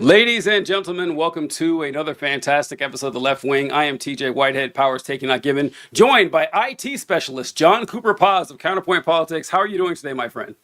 Ladies and gentlemen, welcome to another fantastic episode of The Left Wing. I am TJ Whitehead, Powers Taken Not Given, joined by IT specialist John Cooper Paz of Counterpoint Politics. How are you doing today, my friend?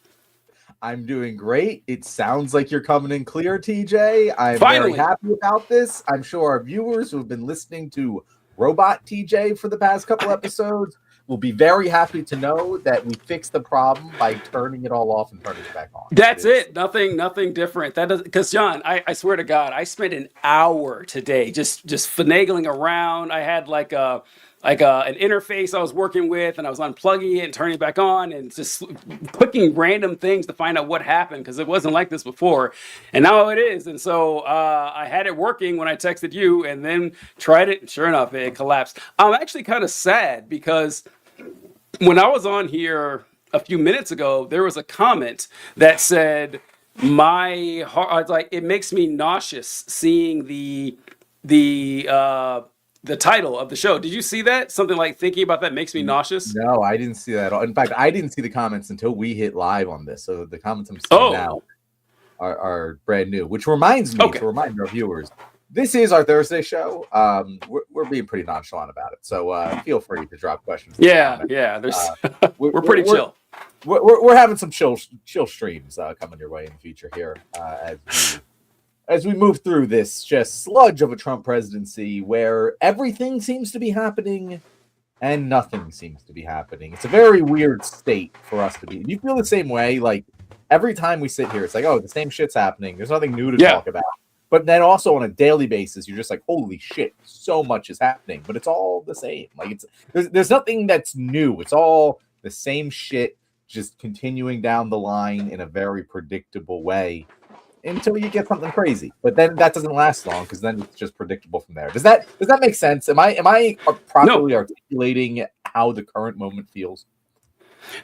I'm doing great. It sounds like you're coming in clear, TJ. I'm very Finally! happy about this. I'm sure our viewers who have been listening to Robot TJ for the past couple episodes will be very happy to know that we fixed the problem by turning it all off and turning it back on. That's it. Nothing different. That does because John, I swear to God, I spent an hour today just finagling around. I had an interface I was working with, and I was unplugging it and turning it back on, and just clicking random things to find out what happened because it wasn't like this before, and now it is. And so I had it working when I texted you, and then tried it. And sure enough, it collapsed. I'm actually kind of sad because when I was on here a few minutes ago, there was a comment that said my heart, like, it makes me nauseous seeing the title of the show. Did you see that? Something like thinking about that makes me nauseous. No, I didn't see that at all. In fact, I didn't see the comments until we hit live on this. So the comments I'm seeing now are brand new, which reminds me to remind our viewers, this is our Thursday show. We're being pretty nonchalant about it, so feel free to drop questions. Yeah. There's we're pretty chill. We're having some chill streams coming your way in the future here as we move through this just sludge of a Trump presidency where everything seems to be happening and nothing seems to be happening. It's a very weird state for us to be. You feel the same way? Like every time we sit here, it's like, oh, the same shit's happening. There's nothing new to talk about. But then also on a daily basis, you're just like, holy shit, so much is happening. But it's all the same. Like there's nothing that's new. It's all the same shit, just continuing down the line in a very predictable way until you get something crazy. But then that doesn't last long because then it's just predictable from there. Does that make sense? Am I properly articulating how the current moment feels?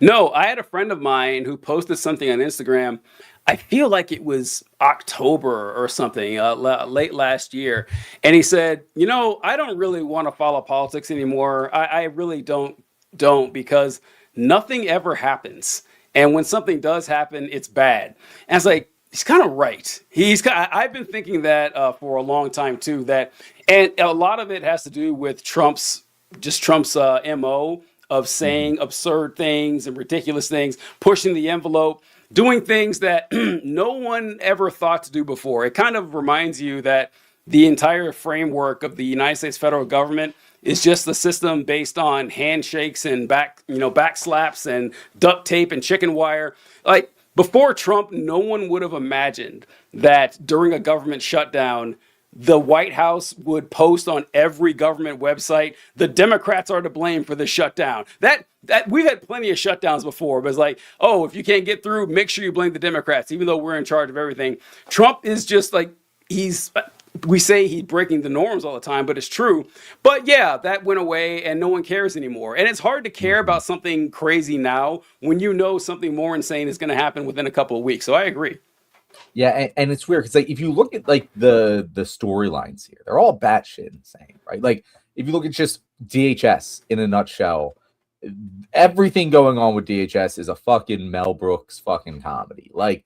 No, I had a friend of mine who posted something on Instagram. I feel like it was October or something, late last year. And he said, I don't really want to follow politics anymore. I really don't because nothing ever happens. And when something does happen, it's bad. And it's like, he's kind of right. I've been thinking that for a long time too, and a lot of it has to do with Trump's MO of saying absurd things and ridiculous things, pushing the envelope, doing things that no one ever thought to do before. It kind of reminds you that the entire framework of the United States federal government is just the system based on handshakes and back slaps and duct tape and chicken wire. Like before Trump, no one would have imagined that during a government shutdown, the White House would post on every government website, the Democrats are to blame for the shutdown. That we've had plenty of shutdowns before, but it's like, oh, if you can't get through, make sure you blame the Democrats, even though we're in charge of everything. Trump is just like, we say he's breaking the norms all the time, but it's true. But yeah, that went away and no one cares anymore. And it's hard to care about something crazy now when you know something more insane is going to happen within a couple of weeks. So I agree. Yeah, and it's weird because like if you look at like the storylines here, they're all batshit insane, right? Like if you look at just DHS in a nutshell, everything going on with DHS is a fucking Mel Brooks fucking comedy. Like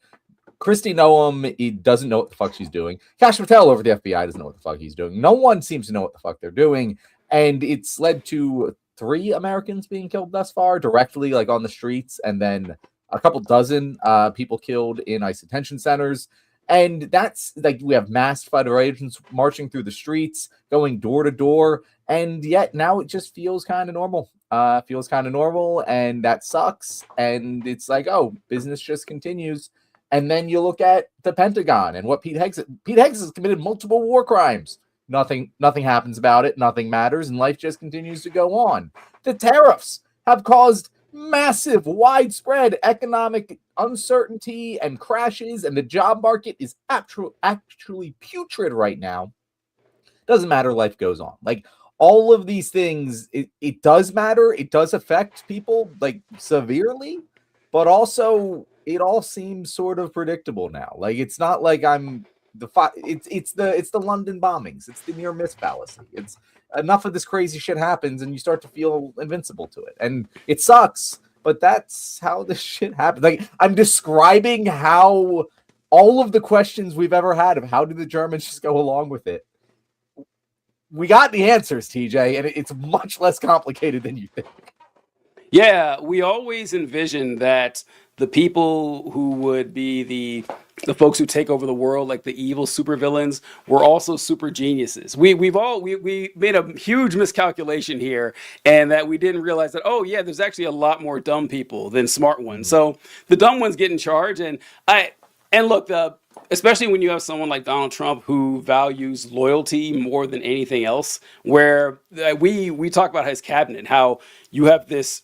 Kristi Noem, he doesn't know what the fuck she's doing. Kash Patel over the FBI doesn't know what the fuck he's doing. No one seems to know what the fuck they're doing, and it's led to 3 Americans being killed thus far directly, like on the streets, and then a couple dozen people killed in ICE detention centers. And that's like we have masked federal agents marching through the streets, going door to door. And yet now it just feels kind of normal. And that sucks. And it's like, oh, business just continues. And then you look at the Pentagon and what Pete Hegseth has committed multiple war crimes. Nothing happens about it. Nothing matters. And life just continues to go on. The tariffs have caused massive, widespread economic uncertainty and crashes, and the job market is actually putrid right now. Doesn't matter, life goes on. Like all of these things, it does matter. It does affect people like severely, but also it all seems sort of predictable now. Like it's not like it's the London bombings. It's the near miss fallacy. It's enough of this crazy shit happens and you start to feel invincible to it. And it sucks, but that's how this shit happens. Like I'm describing how all of the questions we've ever had of how did the Germans just go along with it, we got the answers, TJ, and it's much less complicated than you think. Yeah, we always envisioned that the people who would be the folks who take over the world, like the evil supervillains, were also super geniuses. We made a huge miscalculation here, and that we didn't realize that, oh yeah, there's actually a lot more dumb people than smart ones. So the dumb ones get in charge, and look, especially when you have someone like Donald Trump who values loyalty more than anything else, where we talk about his cabinet, how you have this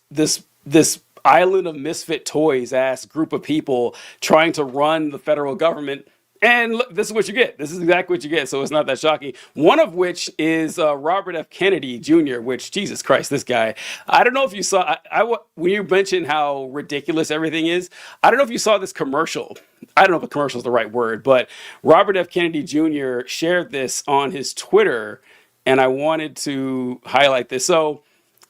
island of misfit toys ass group of people trying to run the federal government. And look, this is what you get. This is exactly what you get. So it's not that shocking. One of which is Robert F. Kennedy Jr., which, Jesus Christ, this guy. I don't know if you saw, when you mentioned how ridiculous everything is, I don't know if you saw this commercial. I don't know if a commercial is the right word, but Robert F. Kennedy Jr. shared this on his Twitter, and I wanted to highlight this. So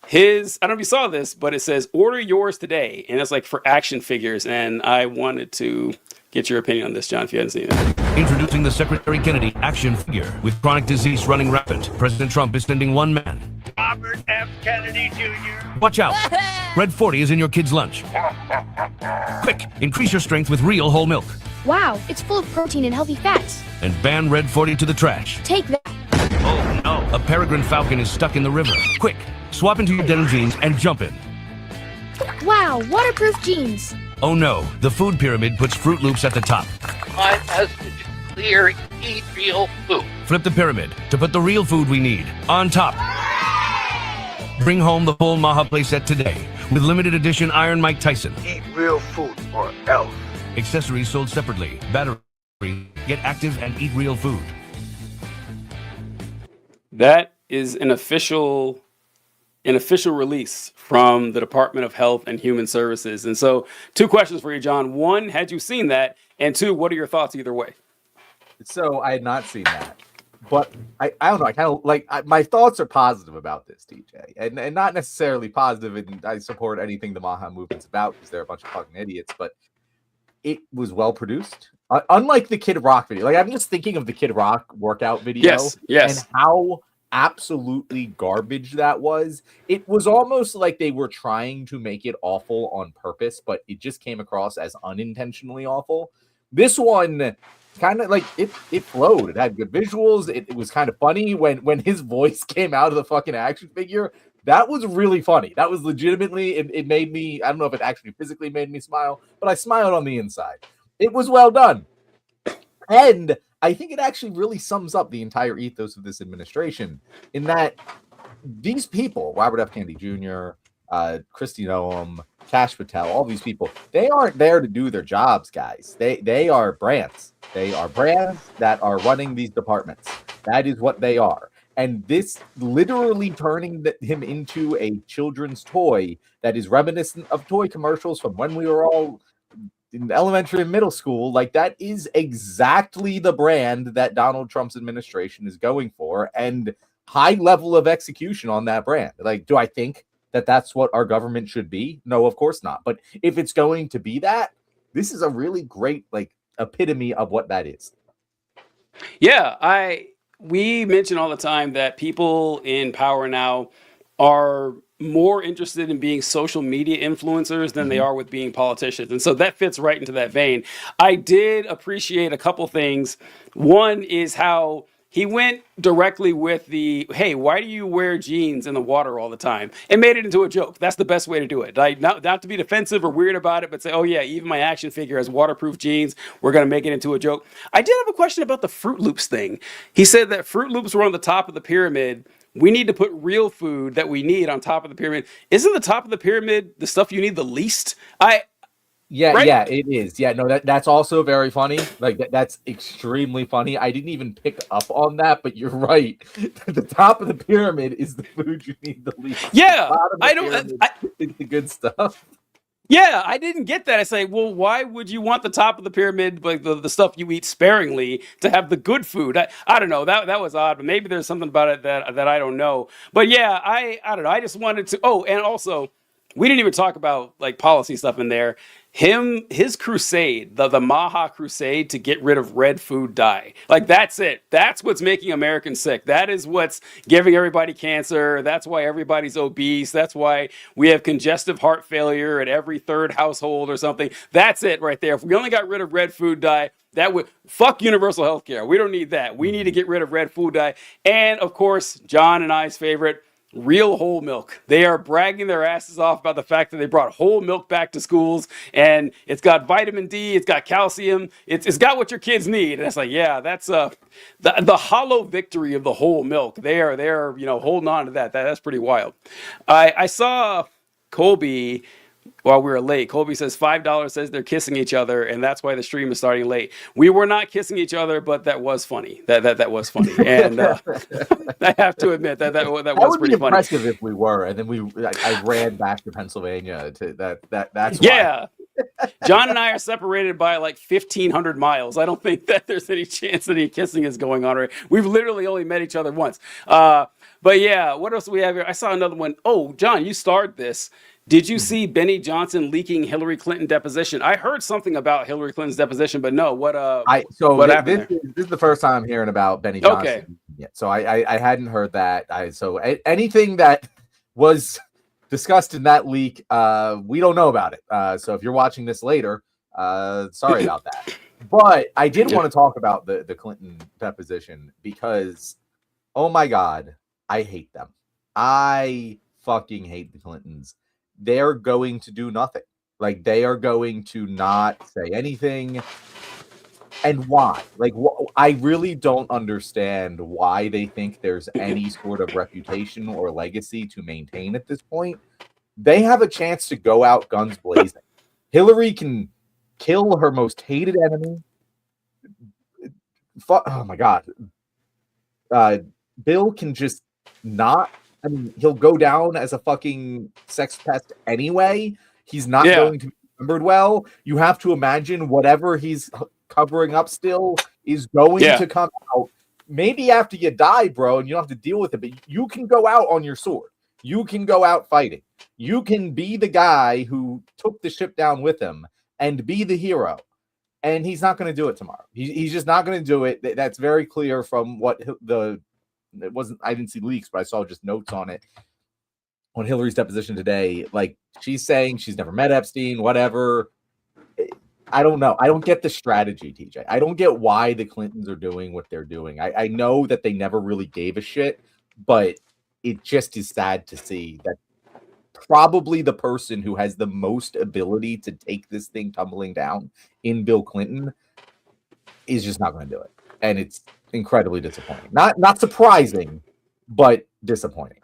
I don't know if you saw this, but it says, order yours today. And it's like for action figures. And I wanted to get your opinion on this, John, if you hadn't seen it. Introducing the Secretary Kennedy action figure. With chronic disease running rampant, President Trump is sending one man. Robert F. Kennedy Jr. Watch out! Red 40 is in your kid's lunch. Quick, increase your strength with real whole milk. Wow, it's full of protein and healthy fats. And ban Red 40 to the trash. Take that. Oh no, a peregrine falcon is stuck in the river. Quick, swap into your denim jeans and jump in. Wow, waterproof jeans. Oh no, the food pyramid puts Fruit Loops at the top. My message is clear: eat real food. Flip the pyramid to put the real food we need on top. Bring home the full Maha playset today with limited edition Iron Mike Tyson. Eat real food or else. Accessories sold separately. Battery, get active and eat real food. That is an official release from the Department of Health and Human Services. And so, two questions for you, John. One, had you seen that? And two, what are your thoughts either way? So I had not seen that, but I don't know. I kind of my thoughts are positive about this, TJ, and not necessarily positive. And I support anything the Maha movement's about because they're a bunch of fucking idiots. But it was well produced, unlike the Kid Rock video. Like, I'm just thinking of the Kid Rock workout video, yes, and how absolutely garbage that was. It was almost like they were trying to make it awful on purpose, but it just came across as unintentionally awful. This one kind of like it flowed. It had good visuals. It was kind of funny when his voice came out of the fucking action figure. That was really funny. That was legitimately, it made me, I don't know if it actually physically made me smile, but I smiled on the inside. It was well done. And I think it actually really sums up the entire ethos of this administration in that these people, Robert F. Kennedy Jr., Kristi Noem, Kash Patel, all these people, they aren't there to do their jobs, guys. They are brands. They are brands that are running these departments. That is what they are. And this literally turning him into a children's toy that is reminiscent of toy commercials from when we were all in elementary and middle school, like that is exactly the brand that Donald Trump's administration is going for, and high level of execution on that brand. Like, do I think that that's what our government should be? No, of course not. But if it's going to be that, this is a really great like epitome of what that is. Yeah, we mention all the time that people in power now are more interested in being social media influencers than they are with being politicians. And so that fits right into that vein. I did appreciate a couple things. One is how he went directly with the, hey, why do you wear jeans in the water all the time? And made it into a joke. That's the best way to do it. Like, not to be defensive or weird about it, but say, oh yeah, even my action figure has waterproof jeans. We're going to make it into a joke. I did have a question about the Fruit Loops thing. He said that Fruit Loops were on the top of the pyramid. We need to put real food that we need on top of the pyramid. Isn't the top of the pyramid the stuff you need the least? Yeah, right? yeah, it is. Yeah, no, that's also very funny. Like that's extremely funny. I didn't even pick up on that, but you're right. The top of the pyramid is the food you need the least. Yeah, I don't. It's the good stuff. Yeah, I didn't get that. I say, well, why would you want the top of the pyramid, like the stuff you eat sparingly, to have the good food? I don't know. That was odd, but maybe there's something about it that I don't know. But yeah, I don't know. I just wanted to. Oh, and also, we didn't even talk about like policy stuff in there. His crusade, the Maha crusade to get rid of red food dye. Like that's it. That's what's making Americans sick. That is what's giving everybody cancer. That's why everybody's obese. That's why we have congestive heart failure at every third household or something. That's it right there. If we only got rid of red food dye, that would fuck universal health care. We don't need that. We need to get rid of red food dye. And of course, John and I's favorite, real whole milk. They are bragging their asses off about the fact that they brought whole milk back to schools, and it's got vitamin D, it's got calcium, it's got what your kids need. And it's like, yeah, that's the hollow victory of the whole milk. They're holding on to that. That's pretty wild. I saw Colby while we were late. Colby says $5 says they're kissing each other, and that's why the stream is starting late. We were not kissing each other, but that was funny. That was funny, and I have to admit that was pretty funny. That would be impressive if we were, and then I ran back to Pennsylvania to that's why. Yeah. John and I are separated by like 1,500 miles. I don't think that there's any chance that any kissing is going on. Right? We've literally only met each other once. But yeah, what else do we have here? I saw another one. Oh, John, you starred this. Did you see Benny Johnson leaking Hillary Clinton deposition? I heard something about Hillary Clinton's deposition, but no. What happened there? This is the first time I'm hearing about Benny Johnson. Okay. Yeah, so I hadn't heard that. Anything that was discussed in that leak, we don't know about it. So if you're watching this later, sorry about that. But I did want to talk about the Clinton deposition because, oh my God, I hate them. I fucking hate the Clintons. They're going to do nothing. Like, they are going to not say anything. And why? Like, I really don't understand why they think there's any sort of reputation or legacy to maintain at this point. They have a chance to go out guns blazing. Hillary can kill her most hated enemy. Oh my God. Bill can just not. I mean, he'll go down as a fucking sex pest anyway. He's not going to be remembered well. You have to imagine whatever he's covering up still is going to come out. Maybe after you die, bro, and you don't have to deal with it, but you can go out on your sword. You can go out fighting. You can be the guy who took the ship down with him and be the hero. And he's not going to do it tomorrow. He's just not going to do it. That's very clear from what it wasn't. I didn't see leaks, but I saw just notes on it on Hillary's deposition today. Like, she's saying she's never met Epstein, whatever. I don't know. I don't get the strategy, TJ. I don't get why the Clintons are doing what they're doing. I know that they never really gave a shit, but it just is sad to see that probably the person who has the most ability to take this thing tumbling down in Bill Clinton is just not going to do it. And it's incredibly disappointing. Not surprising, but disappointing.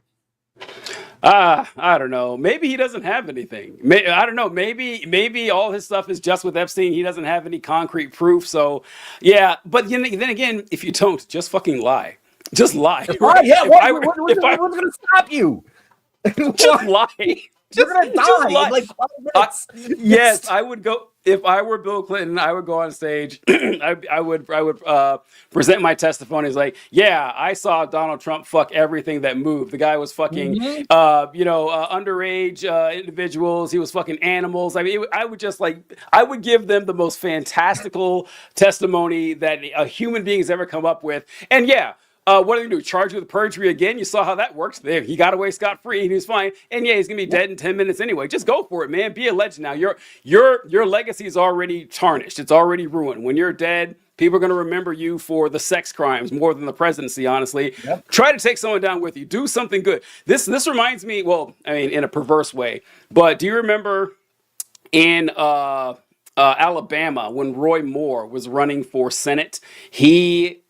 I don't know. Maybe he doesn't have anything. I don't know. Maybe all his stuff is just with Epstein. He doesn't have any concrete proof. So, yeah. But then again, if you don't, just fucking lie. Just lie. Right? Yeah. What's going to stop you? Just lie. You're gonna die in like 5 minutes. Yes, I would go. If I were Bill Clinton, I would go on stage. I would present my testimony as like, yeah, I saw Donald Trump fuck everything that moved. The guy was fucking, underage individuals. He was fucking animals. I mean, I would give them the most fantastical testimony that a human being has ever come up with. And yeah. What are they going to do? Charge you with perjury again? You saw how that works. There, he got away scot-free and he was fine. And yeah, he's going to be dead in 10 minutes anyway. Just go for it, man. Be a legend now. Your legacy is already tarnished. It's already ruined. When you're dead, people are going to remember you for the sex crimes more than the presidency, honestly. Yep. Try to take someone down with you. Do something good. This reminds me, well, I mean, in a perverse way, but do you remember in Alabama when Roy Moore was running for Senate? He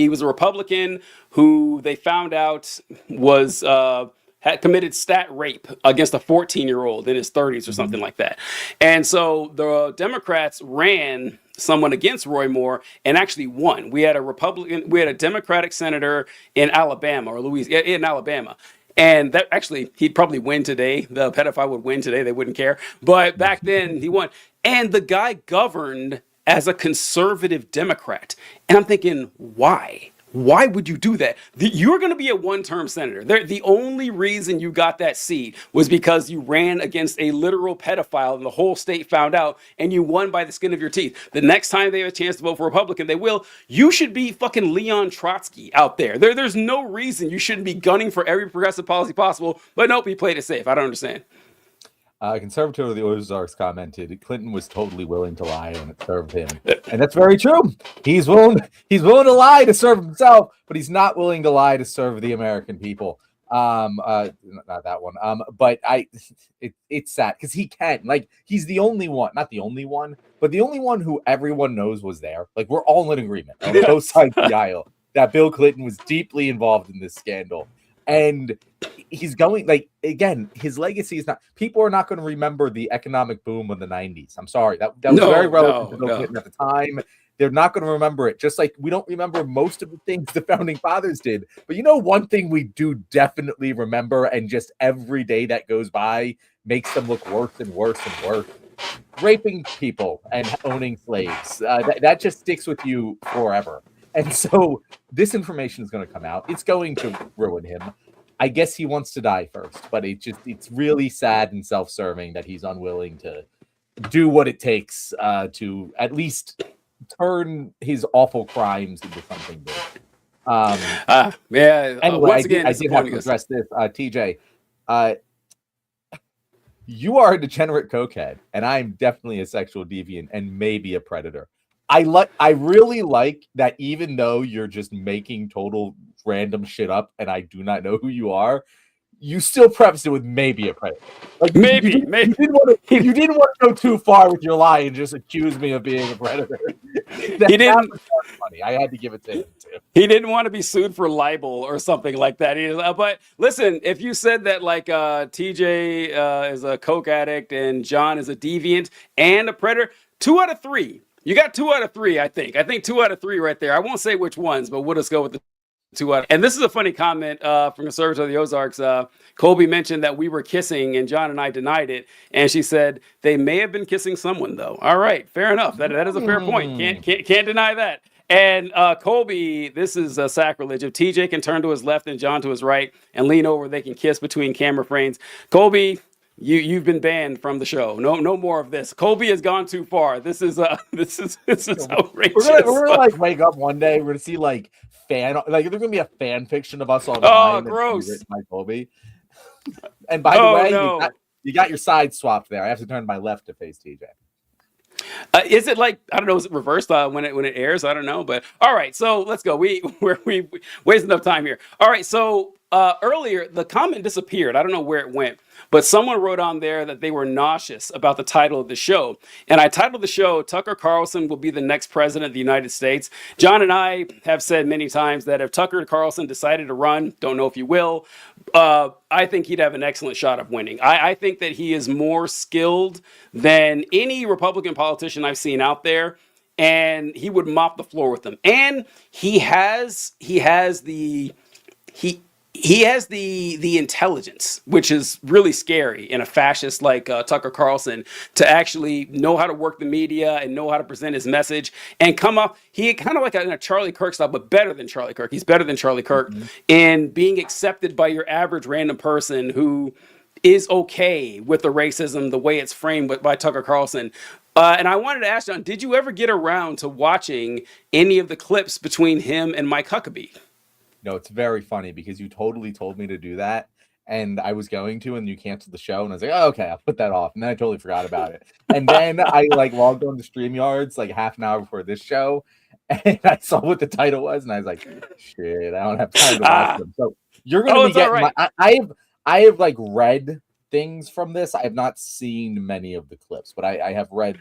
was a Republican who they found out was had committed stat rape against a 14-year-old in his 30s or something like that. And so the Democrats ran someone against Roy Moore and actually won. We had a Democratic senator in Alabama or Louisiana, in Alabama. And that actually, he'd probably win today. The pedophile would win today. They wouldn't care. But back then he won. And the guy governed as a conservative Democrat. And I'm thinking, why? Why would you do that? You're going to be a one-term senator. The only reason you got that seat was because you ran against a literal pedophile and the whole state found out and you won by the skin of your teeth. The next time they have a chance to vote for Republican, they will. You should be fucking Leon Trotsky out there. There's no reason you shouldn't be gunning for every progressive policy possible, but nope, he played it safe. I don't understand. Conservative of the Ozarks commented, Clinton was totally willing to lie when it served him. And that's very true. He's willing to lie to serve himself, but he's not willing to lie to serve the American people. Not that one. But it's sad because he can. Like, he's the only one, not the only one, but the only one who everyone knows was there. Like, we're all in agreement on both sides of the aisle that Bill Clinton was deeply involved in this scandal. And he's going, like, again, his legacy is not, people are not going to remember the economic boom of the 90s. I'm sorry. That was very relevant to Bill Clinton at the time. They're not going to remember it. Just like we don't remember most of the things the founding fathers did. But you know, one thing we do definitely remember, and just every day that goes by makes them look worse and worse and worse. Raping people and owning slaves. That just sticks with you forever. And so this information is going to come out. It's going to ruin him. I guess he wants to die first, but it's really sad and self-serving that he's unwilling to do what it takes to at least turn his awful crimes into something good. Anyway, once again, I did have to address this. TJ, you are a degenerate cokehead, and I'm definitely a sexual deviant and maybe a predator. I really like that, even though you're just making total random shit up and I do not know who you are, you still preface it with maybe a predator. Like, maybe. You didn't want to go too far with your lie and just accuse me of being a predator. That was funny. I had to give it to him too. He didn't want to be sued for libel or something like that. But listen, if you said that like TJ is a coke addict and John is a deviant and a predator, 2 out of 3. You got 2 out of 3, I think. I think 2 out of 3 right there. I won't say which ones, but we'll just go with the 2 out. And this is a funny comment from Conservative of the Ozarks. Colby mentioned that we were kissing, and John and I denied it. And she said they may have been kissing someone, though. All right, fair enough. That is a fair point. Can't deny that. And Colby, this is a sacrilege. If TJ can turn to his left and John to his right and lean over, they can kiss between camera frames. Colby, you've been banned from the show. No more of this. Colby has gone too far. This is outrageous. We're gonna like wake up one day. We're gonna see like there's gonna be a fan fiction of us online. Oh, gross. Written by Colby. And by the way, you got your side swapped there. I have to turn my left to face TJ. Is it like, I don't know, is it reversed when it airs? I don't know, but all right, so let's go. We waste enough time here. All right, so earlier the comment disappeared. I don't know where it went, but someone wrote on there that they were nauseous about the title of the show. And I titled the show, Tucker Carlson Will Be the Next President of the United States. John and I have said many times that if Tucker Carlson decided to run, don't know if he will, I think he'd have an excellent shot of winning. I think that he is more skilled than any Republican politician I've seen out there, and he would mop the floor with them. And he has the intelligence, which is really scary in a fascist like Tucker Carlson, to actually know how to work the media and know how to present his message and come up. He kind of like in a Charlie Kirk style, but better than Charlie Kirk. He's better than Charlie Kirk in being accepted by your average random person who is okay with the racism, the way it's framed by Tucker Carlson. And I wanted to ask John, did you ever get around to watching any of the clips between him and Mike Huckabee? No, it's very funny because you totally told me to do that, and I was going to, and you canceled the show, and I was like, oh, okay, I'll put that off, and then I totally forgot about it. And then I like logged on to StreamYards like half an hour before this show, and I saw what the title was, and I was like, shit, I don't have time to watch them. So you're gonna be getting right. I have like read things from this. I have not seen many of the clips, but I have read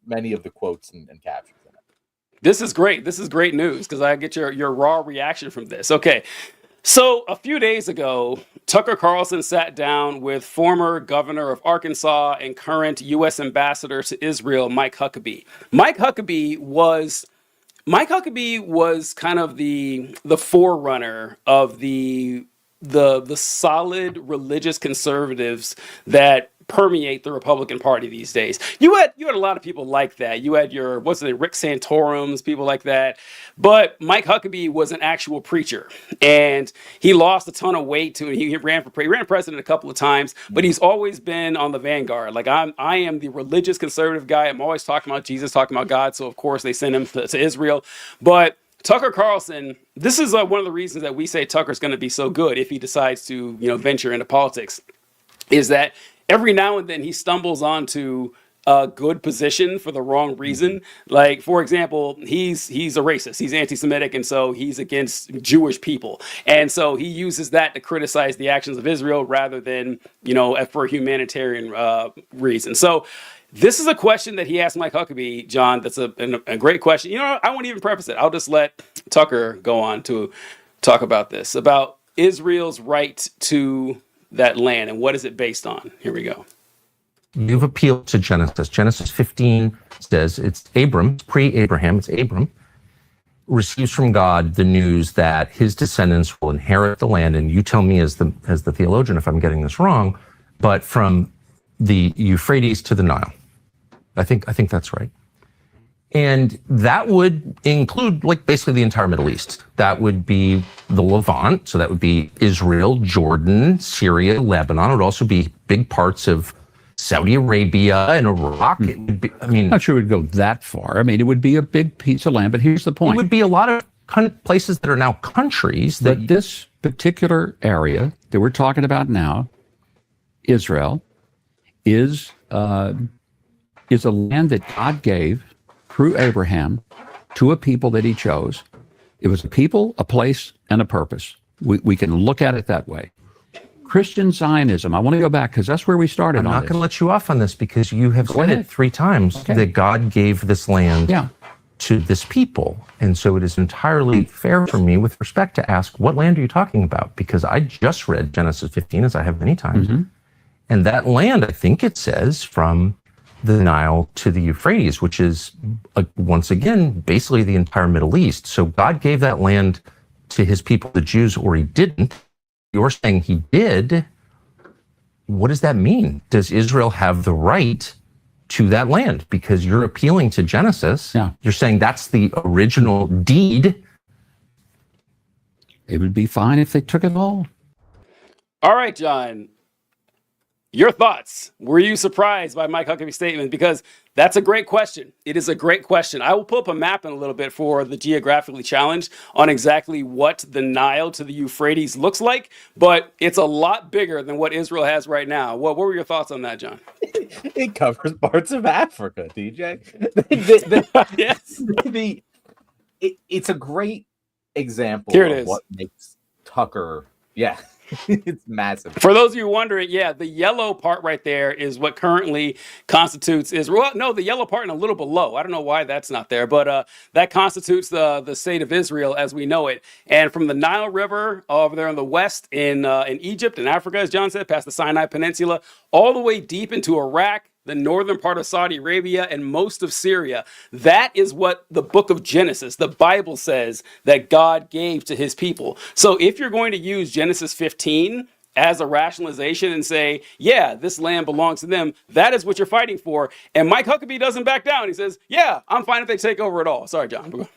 many of the quotes and captions. This is great. This is great news because I get your raw reaction from this. Okay. So a few days ago, Tucker Carlson sat down with former governor of Arkansas and current U.S. ambassador to Israel, Mike Huckabee. Mike Huckabee was kind of the forerunner of the solid religious conservatives that permeate the Republican Party these days. You had a lot of people like that. You had your Rick Santorums, people like that. But Mike Huckabee was an actual preacher, and he lost a ton of weight to it. He ran for president a couple of times, but he's always been on the vanguard. Like I am the religious conservative guy. I'm always talking about Jesus, talking about God. So of course they send him to Israel, but Tucker Carlson, this is one of the reasons that we say Tucker's going to be so good if he decides to, venture into politics, is that every now and then he stumbles onto a good position for the wrong reason. Like, for example, he's a racist. He's anti-Semitic, and so he's against Jewish people. And so he uses that to criticize the actions of Israel rather than, for a humanitarian reason. So this is a question that he asked Mike Huckabee, John. That's a great question. I won't even preface it. I'll just let Tucker go on to talk about this, about Israel's right to that land and what is it based on. Here we go. You've appealed to Genesis. Genesis 15 says it's Abram, pre-Abraham, it's Abram, receives from God the news that his descendants will inherit the land. And you tell me as the theologian if I'm getting this wrong, but from the Euphrates to the Nile. I think that's right. And that would include basically the entire Middle East. That would be the Levant. So that would be Israel, Jordan, Syria, Lebanon. It would also be big parts of Saudi Arabia and Iraq. It would be, I'm not sure it would go that far. It would be a big piece of land, but here's the point. It would be a lot of places that are now countries. But this particular area that we're talking about now, Israel, is a land that God gave through Abraham to a people that he chose. It was a people, a place, and a purpose. We can look at it that way. Christian Zionism, I want to go back because that's where we started. I'm not going to let you off on this because you have said it 3 times that God gave this land to this people. And so it is entirely fair for me with respect to ask, what land are you talking about? Because I just read Genesis 15, as I have many times. Mm-hmm. And that land, I think it says, from the Nile to the Euphrates, which is, once again, basically the entire Middle East. So God gave that land to his people, the Jews, or he didn't. You're saying he did. What does that mean? Does Israel have the right to that land? Because you're appealing to Genesis. Yeah. You're saying that's the original deed. It would be fine if they took it all. All right, John. Your thoughts. Were you surprised by Mike Huckabee's statement? Because that's a great question. It is a great question. I will pull up a map in a little bit for the geographically challenged on exactly what the Nile to the Euphrates looks like, but it's a lot bigger than what Israel has right now. What were your thoughts on that, John? It covers parts of Africa, DJ. Yes. It's a great example Here it of is. What makes Tucker, it's massive. For those of you wondering, the yellow part right there is what currently constitutes Israel. Well, no, the yellow part and a little below. I don't know why that's not there, but that constitutes the state of Israel as we know it. And from the Nile River over there in the west in Egypt and Africa, as John said, past the Sinai Peninsula, all the way deep into Iraq, the northern part of Saudi Arabia, and most of Syria. That is what the book of Genesis, the Bible says that God gave to his people. So if you're going to use Genesis 15 as a rationalization and say, this land belongs to them, that is what you're fighting for. And Mike Huckabee doesn't back down. He says, I'm fine if they take over it all. Sorry, John.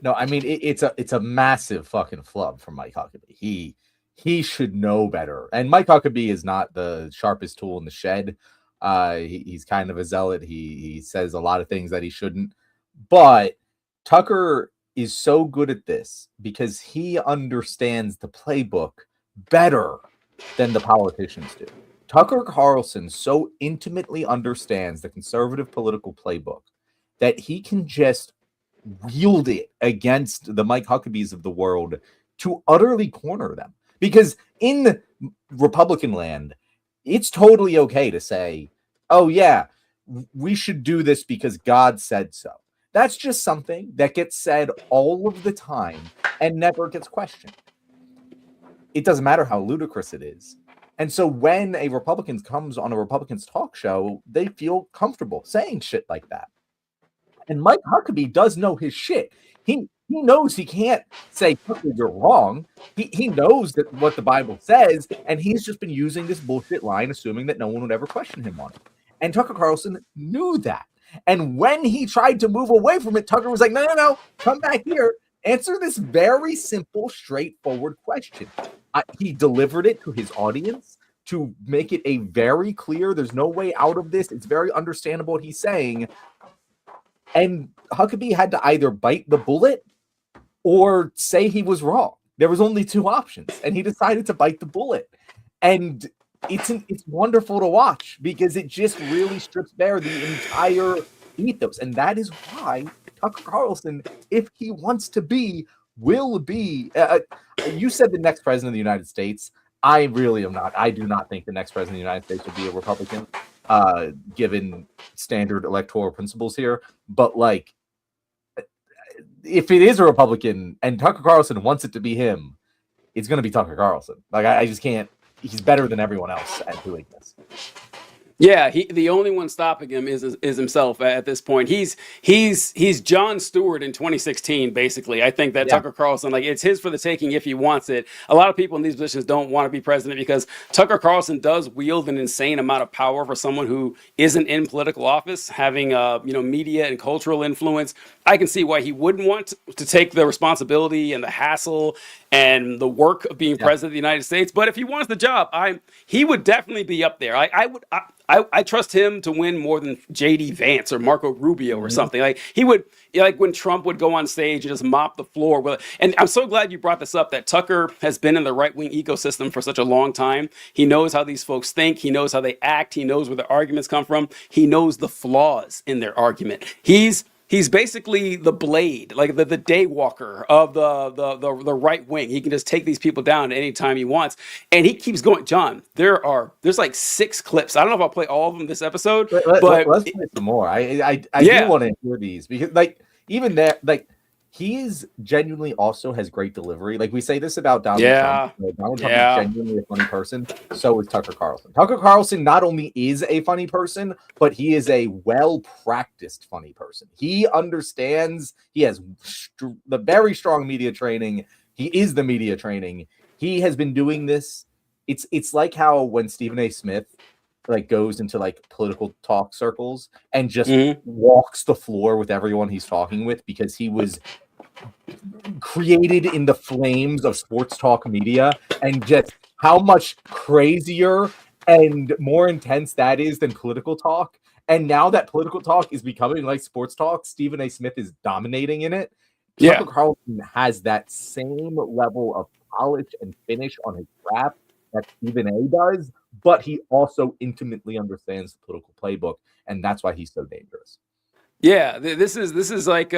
No, it's a massive fucking flub from Mike Huckabee. He should know better. And Mike Huckabee is not the sharpest tool in the shed. He's kind of a zealot. He says a lot of things that he shouldn't. But Tucker is so good at this because he understands the playbook better than the politicians do. Tucker Carlson so intimately understands the conservative political playbook that he can just wield it against the Mike Huckabees of the world to utterly corner them. Because in Republican land, it's totally okay to say, we should do this because God said so. That's just something that gets said all of the time and never gets questioned. It doesn't matter how ludicrous it is. And so when a Republican comes on a Republican's talk show, they feel comfortable saying shit like that. And Mike Huckabee does know his shit. He he knows he can't say, Tucker, you're wrong. He knows that what the Bible says, and he's just been using this bullshit line, assuming that no one would ever question him on it. And Tucker Carlson knew that. And when he tried to move away from it, Tucker was like, no, come back here. Answer this very simple, straightforward question. He delivered it to his audience to make it a very clear, there's no way out of this. It's very understandable what he's saying. And Huckabee had to either bite the bullet or say he was wrong. There was only two options, and he decided to bite the bullet. And it's wonderful to watch because it just really strips bare the entire ethos. And that is why Tucker Carlson, if he wants to be, will be. You said the next president of the United States. I really am not. I do not think the next president of the United States would be a Republican, given standard electoral principles here. But like, if it is a Republican and Tucker Carlson wants it to be him, it's going to be Tucker Carlson. Like, I just can't. He's better than everyone else at doing this. Yeah, the only one stopping him is himself at this point. He's Jon Stewart in 2016, basically. I think that Tucker Carlson, like, it's his for the taking if he wants it. A lot of people in these positions don't want to be president because Tucker Carlson does wield an insane amount of power for someone who isn't in political office, having media and cultural influence. I can see why he wouldn't want to take the responsibility and the hassle and the work of being president of the United States. But if he wants the job, he would definitely be up there. I trust him to win more than J.D. Vance or Marco Rubio or something. Like, he would, like when Trump would go on stage and just mop the floor with. And I'm so glad you brought this up, that Tucker has been in the right-wing ecosystem for such a long time. He knows how these folks think. He knows how they act. He knows where the arguments come from. He knows the flaws in their argument. He's basically the Blade, like the daywalker of the right wing. He can just take these people down at any time he wants. And he keeps going. John, there's like 6 clips. I don't know if I'll play all of them this episode, but let's play some more. I do want to hear these because, like, even that, like, he is genuinely also has great delivery. Like, we say this about Donald Trump. Donald Trump is genuinely a funny person. So is Tucker Carlson. Tucker Carlson not only is a funny person, but he is a well-practiced funny person. He understands. He has the very strong media training. He is the media training. He has been doing this. It's like how when Stephen A. Smith like goes into like political talk circles and just walks the floor with everyone he's talking with because he was created in the flames of sports talk media, and just how much crazier and more intense that is than political talk. And now that political talk is becoming like sports talk, Stephen A. Smith is dominating in it. Tucker Carlson has that same level of polish and finish on his craft that Stephen A. does, but he also intimately understands the political playbook, and that's why he's so dangerous. Yeah, this is like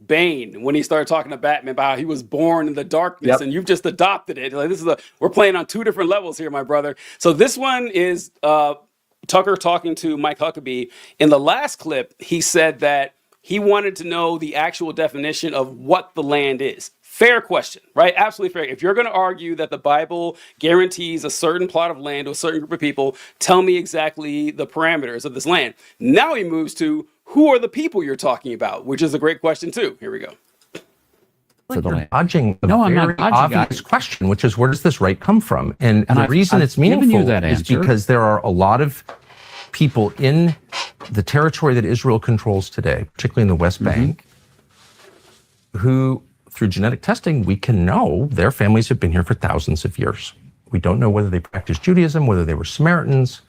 Bane when he started talking to Batman about how he was born in the darkness, and you've just adopted it. Like, we're playing on 2 different levels here, my brother. So this one is Tucker talking to Mike Huckabee. In the last clip, he said that he wanted to know the actual definition of what the land is. Fair question, right? Absolutely fair. If you're going to argue that the Bible guarantees a certain plot of land to a certain group of people, tell me exactly the parameters of this land. Now he moves to, who are the people you're talking about? Which is a great question too. Here we go. For the land. Dodging a very obvious question, which is, where does this right come from? And the reason it's meaningful is because there are a lot of people in the territory that Israel controls today, particularly in the West Bank, who, through genetic testing, we can know their families have been here for thousands of years. We don't know whether they practiced Judaism, whether they were Samaritans,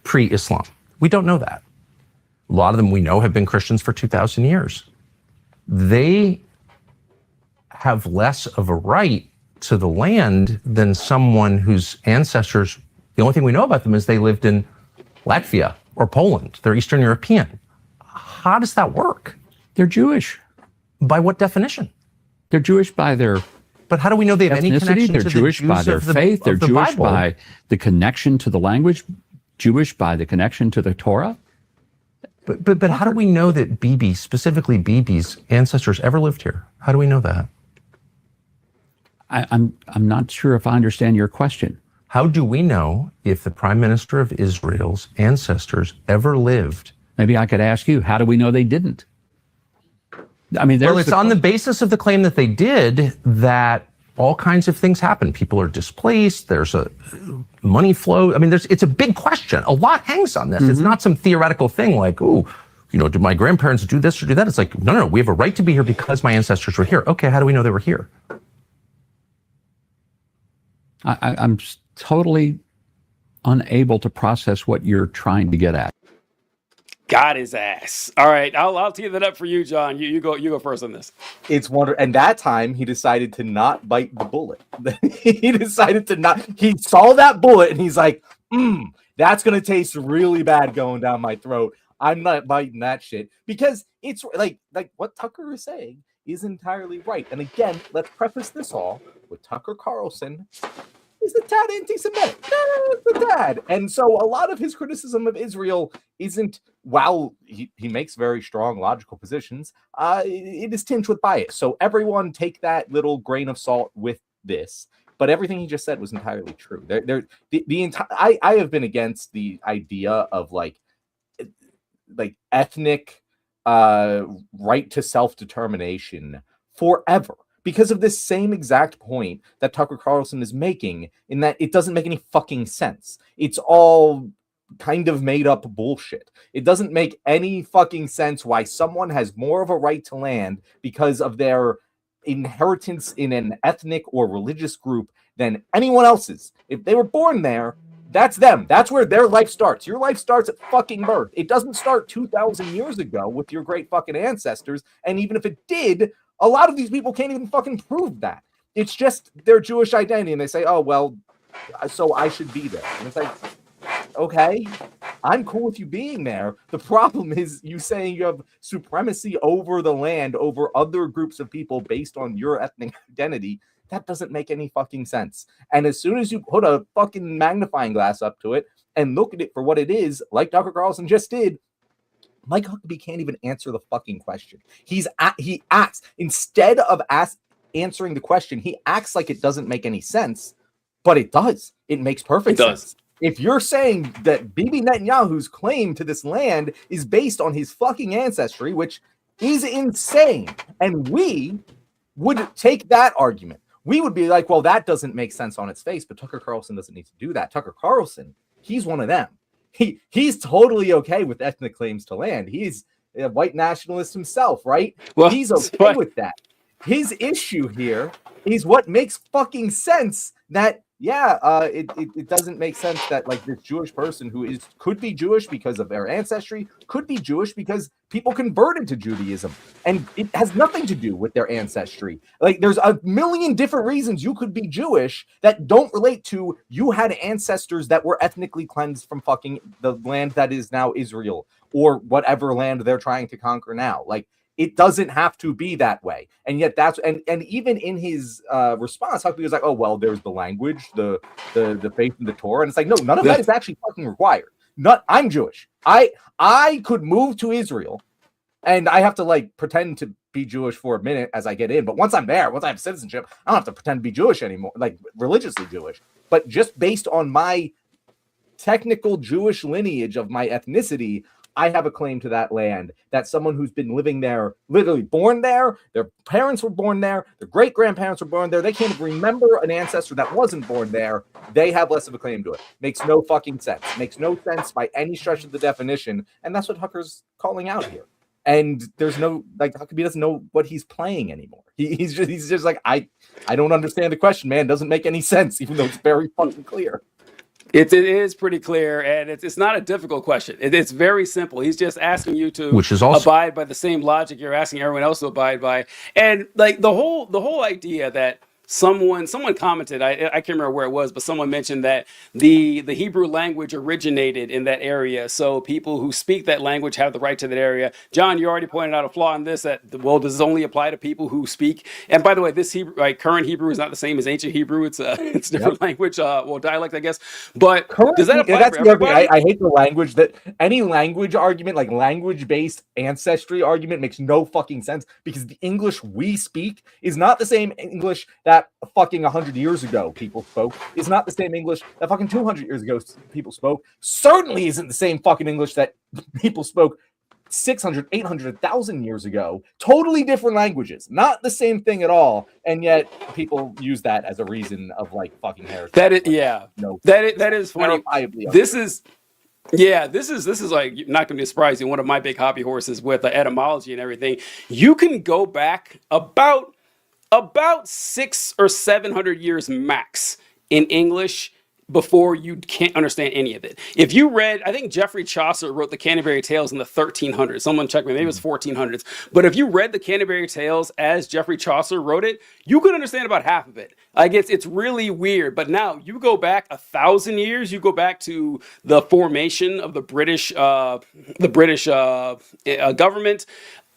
pre-Islam. We don't know that. A lot of them we know have been Christians for 2,000 years. They have less of a right to the land than someone whose ancestors, the only thing we know about them is they lived in Latvia or Poland. They're Eastern European. How does that work? They're Jewish. By what definition? They're Jewish by their But how do we know they have any connection They're to Jewish the Jews by their of the, faith. They're of the Jewish Bible? by the connection to the language. Jewish by the connection to the Torah. But how do we know that Bibi, specifically Bibi's ancestors, ever lived here? How do we know that? I'm not sure if I understand your question. How do we know if the Prime Minister of Israel's ancestors ever lived? Maybe I could ask you, how do we know they didn't? I mean, it's on the basis of the claim that they did that all kinds of things happen. People are displaced. There's a money flow. I mean, it's a big question. A lot hangs on this. It's not some theoretical thing like, oh, did my grandparents do this or do that? It's like, no, we have a right to be here because my ancestors were here. Okay, how do we know they were here? I'm totally unable to process what you're trying to get at. Got his ass. All right, I'll tee that up for you, John. You go first on this. It's wonderful. And that time he decided to not bite the bullet. He decided to not. He saw that bullet and he's like, that's gonna taste really bad going down my throat. I'm not biting that shit, because it's like what Tucker is saying is entirely right. And again, let's preface this all with Tucker Carlson is a tad anti-Semitic. The tad. And so a lot of his criticism of Israel isn't, while he makes very strong logical positions, it is tinged with bias. So everyone take that little grain of salt with this. But everything he just said was entirely true. I have been against the idea of like ethnic right to self-determination forever, because of this same exact point that Tucker Carlson is making, in that it doesn't make any fucking sense. It's all kind of made up bullshit. It doesn't make any fucking sense why someone has more of a right to land because of their inheritance in an ethnic or religious group than anyone else's. If they were born there, that's them. That's where their life starts. Your life starts at fucking birth. It doesn't start 2,000 years ago with your great fucking ancestors. And even if it did, a lot of these people can't even fucking prove that. It's just their Jewish identity. And they say, oh, well, so I should be there. And it's like, okay, I'm cool with you being there. The problem is you saying you have supremacy over the land, over other groups of people based on your ethnic identity. That doesn't make any fucking sense. And as soon as you put a fucking magnifying glass up to it and look at it for what it is, like Tucker Carlson just did, Mike Huckabee can't even answer the fucking question. He acts, instead of answering the question, he acts like it doesn't make any sense, but it does. It makes perfect sense. If you're saying that Bibi Netanyahu's claim to this land is based on his fucking ancestry, which is insane, and we would take that argument, we would be like, well, that doesn't make sense on its face, but Tucker Carlson doesn't need to do that. Tucker Carlson, he's one of them. He's totally okay with ethnic claims to land. He's a white nationalist himself, right? Well, he's okay with that. His issue here is what makes fucking sense that, it doesn't make sense that like this Jewish person who could be Jewish because of their ancestry, could be Jewish because people converted to Judaism, and it has nothing to do with their ancestry. Like there's a million different reasons you could be Jewish that don't relate to you had ancestors that were ethnically cleansed from fucking the land that is now Israel or whatever land they're trying to conquer now. Like it doesn't have to be that way. And yet that's and even in his response, Huckabee was like, oh, well, there's the language, the faith in the Torah. And it's like, no, none of that is actually fucking required. I'm Jewish. I could move to Israel and I have to like pretend to be Jewish for a minute as I get in. But once I'm there, once I have citizenship, I don't have to pretend to be Jewish anymore, like religiously Jewish. But just based on my technical Jewish lineage of my ethnicity, I have a claim to that land that someone who's been living there, literally born there, their parents were born there, their great-grandparents were born there, they can't even remember an ancestor that wasn't born there, they have less of a claim to it. Makes no fucking sense. Makes no sense by any stretch of the definition, and that's what Tucker's calling out here. And there's no, like, Huckabee doesn't know what he's playing anymore. He's just like, I don't understand the question, man. It doesn't make any sense, even though it's very fucking clear. It is pretty clear, and it's not a difficult question. It's very simple. He's just asking you to abide by the same logic you're asking everyone else to abide by. And like the whole idea that someone commented, I can't remember where it was, but someone mentioned that the Hebrew language originated in that area, so people who speak that language have the right to that area. John, you already pointed out a flaw in this, that, well, does this only apply to people who speak? And by the way, this Hebrew, like current Hebrew, is not the same as ancient Hebrew. It's it's different language, dialect, I guess. But does that apply for everybody? I hate the language. That any language argument, like language-based ancestry argument, makes no fucking sense, because the English we speak is not the same English that fucking 100 years ago people spoke. Is not the same English that fucking 200 years ago people spoke. Certainly isn't the same fucking English that people spoke 600, 800, 1,000 years ago. Totally different languages, not the same thing at all. And yet people use that as a reason of like fucking heritage. That is, yeah. No, that is funny. verifiably This is this is like not going to be surprising. One of my big hobby horses with etymology and everything. You can go back about 600 or 700 years max in English before you can't understand any of it. If you read, I think Geoffrey Chaucer wrote the Canterbury Tales in the 1300s. Someone check me, maybe it was 1400s. But if you read the Canterbury Tales as Geoffrey Chaucer wrote it, you could understand about half of it. Like it's really weird. But now you go back 1,000 years, you go back to the formation of the British government.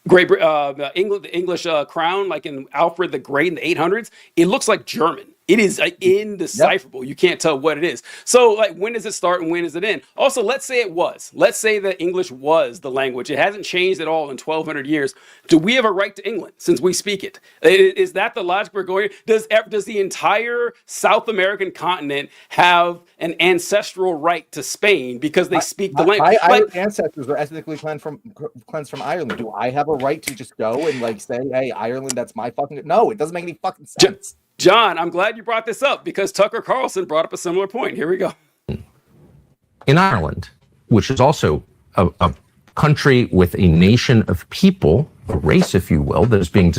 The English crown, like in Alfred the Great in the 800s, it looks like German. It is indecipherable. Yep. You can't tell what it is. So, like, when does it start and when does it end? Also, let's say it was. Let's say that English was the language. It hasn't changed at all in 1,200 years. Do we have a right to England since we speak it? Is that the logic we're going? Does the entire South American continent have an ancestral right to Spain because they speak the language? My ancestors were ethnically cleansed from Ireland. Do I have a right to just go and like say, "Hey, Ireland, that's my fucking"? No, it doesn't make any fucking sense. John, I'm glad you brought this up because Tucker Carlson brought up a similar point. Here we go. In Ireland, which is also a country with a nation of people, a race, if you will, that is being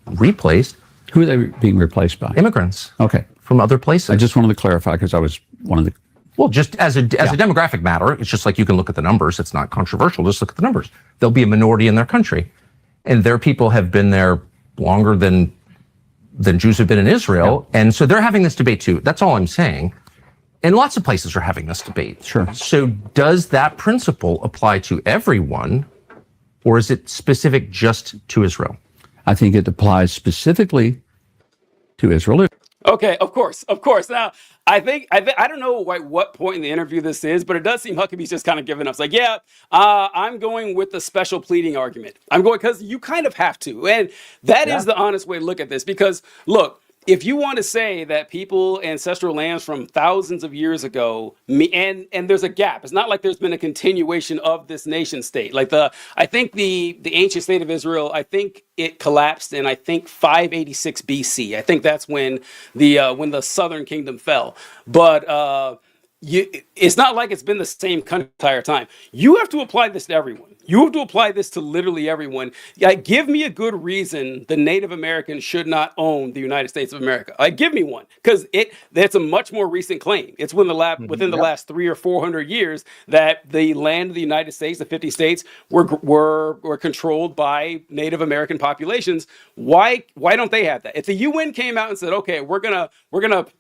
replaced. Who are they being replaced by? Immigrants. Okay. From other places. I just wanted to clarify because I was one of the... Well, just as a demographic matter, it's just like you can look at the numbers. It's not controversial. Just look at the numbers. There'll be a minority in their country. And their people have been there longer than Jews have been in Israel. Yeah. And so they're having this debate too. That's all I'm saying. And lots of places are having this debate. Sure. So does that principle apply to everyone, or is it specific just to Israel? I think it applies specifically to Israel. Okay, of course. Now, I don't know what point in the interview this is, but it does seem Huckabee's just kind of giving up. It's like, I'm going with the special pleading argument. I'm going because you kind of have to, and that is the honest way to look at this. Because look, if you want to say that people, ancestral lands from thousands of years ago, and there's a gap. It's not like there's been a continuation of this nation state. Like I think the ancient state of Israel, I think it collapsed in 586 BC. I think that's when the southern kingdom fell. But it's not like it's been the same entire time. You have to apply this to everyone. You have to apply this to literally everyone. Give me a good reason the Native Americans should not own the United States of America. Give me one, because that's a much more recent claim. It's within the last 300 or 400 years that the land of the United States, the 50 states, were controlled by Native American populations. Why don't they have that? If the UN came out and said, okay, we're gonna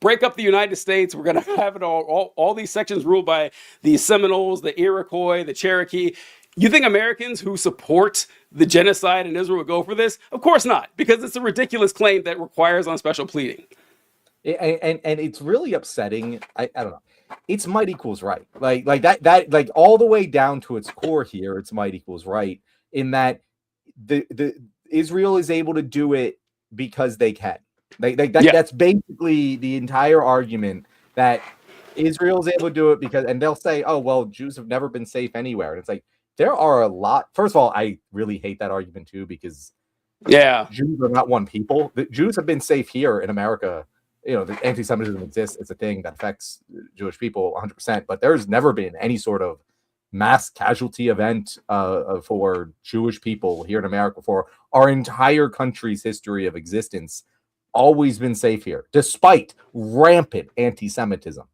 break up the United States, we're gonna have it all these sections ruled by the Seminoles, the Iroquois, the Cherokee. You think Americans who support the genocide in Israel would go for this? Of course not, because it's a ridiculous claim that requires on special pleading. And it's really upsetting. I don't know. It's might equals right. Like that like all the way down to its core here, it's might equals right in that the Israel is able to do it because they can. That's basically the entire argument, that Israel is able to do it because, and they'll say, oh, well, Jews have never been safe anywhere. And it's like, there are a lot. First of all, I really hate that argument too, because Jews are not one people. The Jews have been safe here in America. You know, the anti-Semitism exists. It's a thing that affects Jewish people 100%, but there's never been any sort of mass casualty event for Jewish people here in America for our entire country's history of existence. Always been safe here, despite rampant anti-Semitism.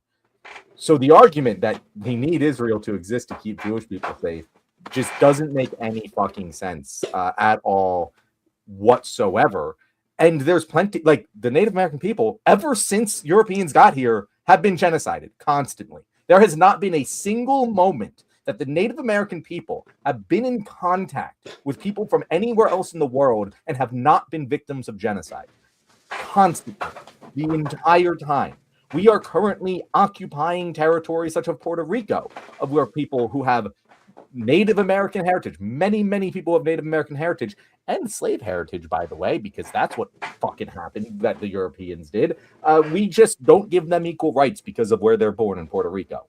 So the argument that we need Israel to exist to keep Jewish people safe just doesn't make any fucking sense at all whatsoever. And there's plenty, like the Native American people, ever since Europeans got here, have been genocided constantly. There has not been a single moment that the Native American people have been in contact with people from anywhere else in the world and have not been victims of genocide. Constantly, the entire time. We are currently occupying territories such as Puerto Rico, of where people who have Native American heritage, many people have Native American heritage and slave heritage, by the way, because that's what fucking happened that the Europeans did. We just don't give them equal rights because of where they're born in Puerto Rico.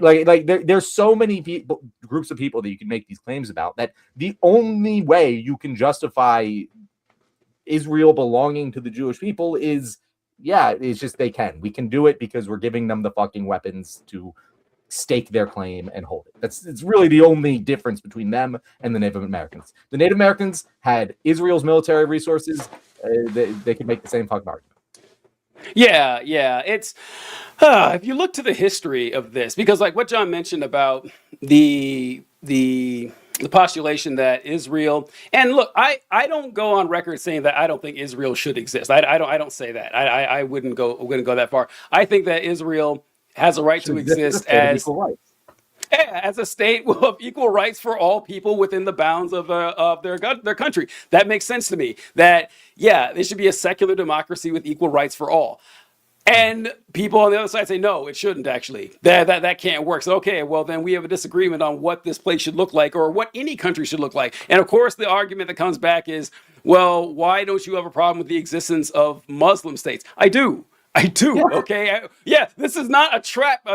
There's so many people, groups of people that you can make these claims about, that the only way you can justify Israel belonging to the Jewish people is, it's just we can do it because we're giving them the fucking weapons to stake their claim and hold it. It's really the only difference between them and the Native Americans. The Native Americans had Israel's military resources. They could make the same fucking argument. Yeah, it's if you look to the history of this, because like what John mentioned about the postulation that Israel, and look, I don't go on record saying that I don't think Israel should exist. I don't say that. I wouldn't go that far. I think that Israel has a right to exist as a state of equal rights for all people within the bounds of their country. That makes sense to me. That there should be a secular democracy with equal rights for all. And people on the other side say, no, it shouldn't actually. That can't work. So, okay, well, then we have a disagreement on what this place should look like or what any country should look like. And of course, the argument that comes back is, well, why don't you have a problem with the existence of Muslim states? I do. Okay. This is not a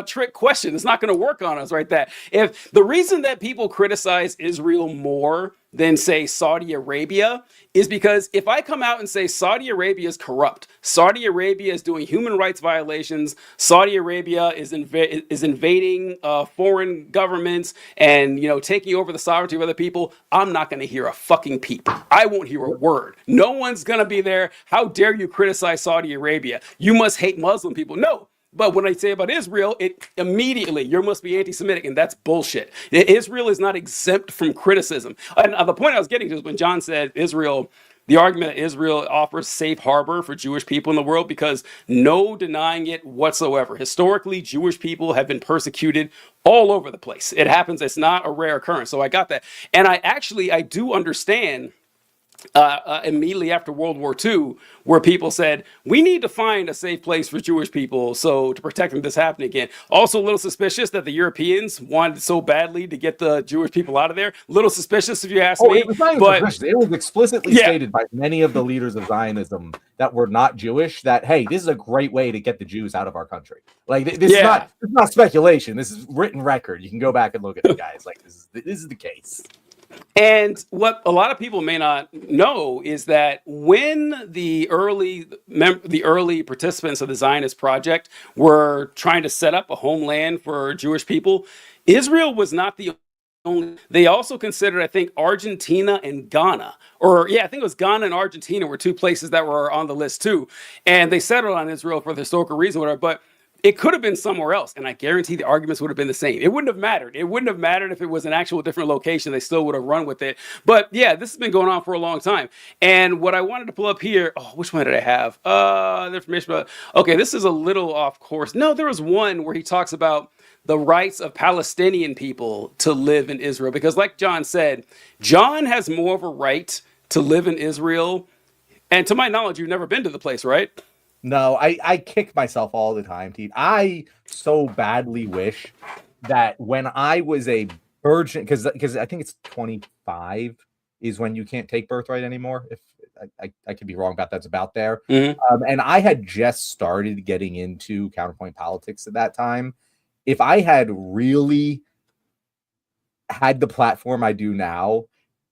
trick question. It's not going to work on us, right? That if the reason that people criticize Israel more than say Saudi Arabia is because if I come out and say Saudi Arabia is corrupt, Saudi Arabia is doing human rights violations, Saudi Arabia is invading foreign governments and taking over the sovereignty of other people, I'm not going to hear a fucking peep. I won't hear a word. No one's going to be there. How dare you criticize Saudi Arabia? You must hate Muslim people. No. But when I say about Israel, it immediately, you must be anti-Semitic, and that's bullshit. Israel is not exempt from criticism. And the point I was getting to is when John said Israel, the argument that Israel offers safe harbor for Jewish people in the world, because no denying it whatsoever. Historically, Jewish people have been persecuted all over the place. It happens. It's not a rare occurrence. So I got that. And I do understand immediately after World War II, where people said, we need to find a safe place for Jewish people to protect them from this happening again. Also a little suspicious that the Europeans wanted so badly to get the Jewish people out of there. Little suspicious if you ask me. It was explicitly stated by many of the leaders of Zionism that were not Jewish that, hey, this is a great way to get the Jews out of our country. Like this is not speculation. This is written record. You can go back and look at the guys. Like this is the case. And what a lot of people may not know is that when the early participants of the Zionist project were trying to set up a homeland for Jewish people, Israel was not the only. They also considered, I think, Argentina and Ghana. I think it was Ghana and Argentina were two places that were on the list too. And they settled on Israel for the historical reason, whatever. But it could have been somewhere else, and I guarantee the arguments would have been the same. It wouldn't have mattered. It wouldn't have mattered if it was an actual different location. They still would have run with it. But this has been going on for a long time. And what I wanted to pull up here, which one did I have? The information about, okay, this is a little off course. No, there was one where he talks about the rights of Palestinian people to live in Israel. Because like John said, John has more of a right to live in Israel. And to my knowledge, you've never been to the place, right? No, I kick myself all the time, Team. I so badly wish that when I was a virgin, because I think it's 25 is when you can't take birthright anymore. If I could be wrong about that's about there. Mm-hmm. And I had just started getting into counterpoint politics at that time. If I had really had the platform I do now,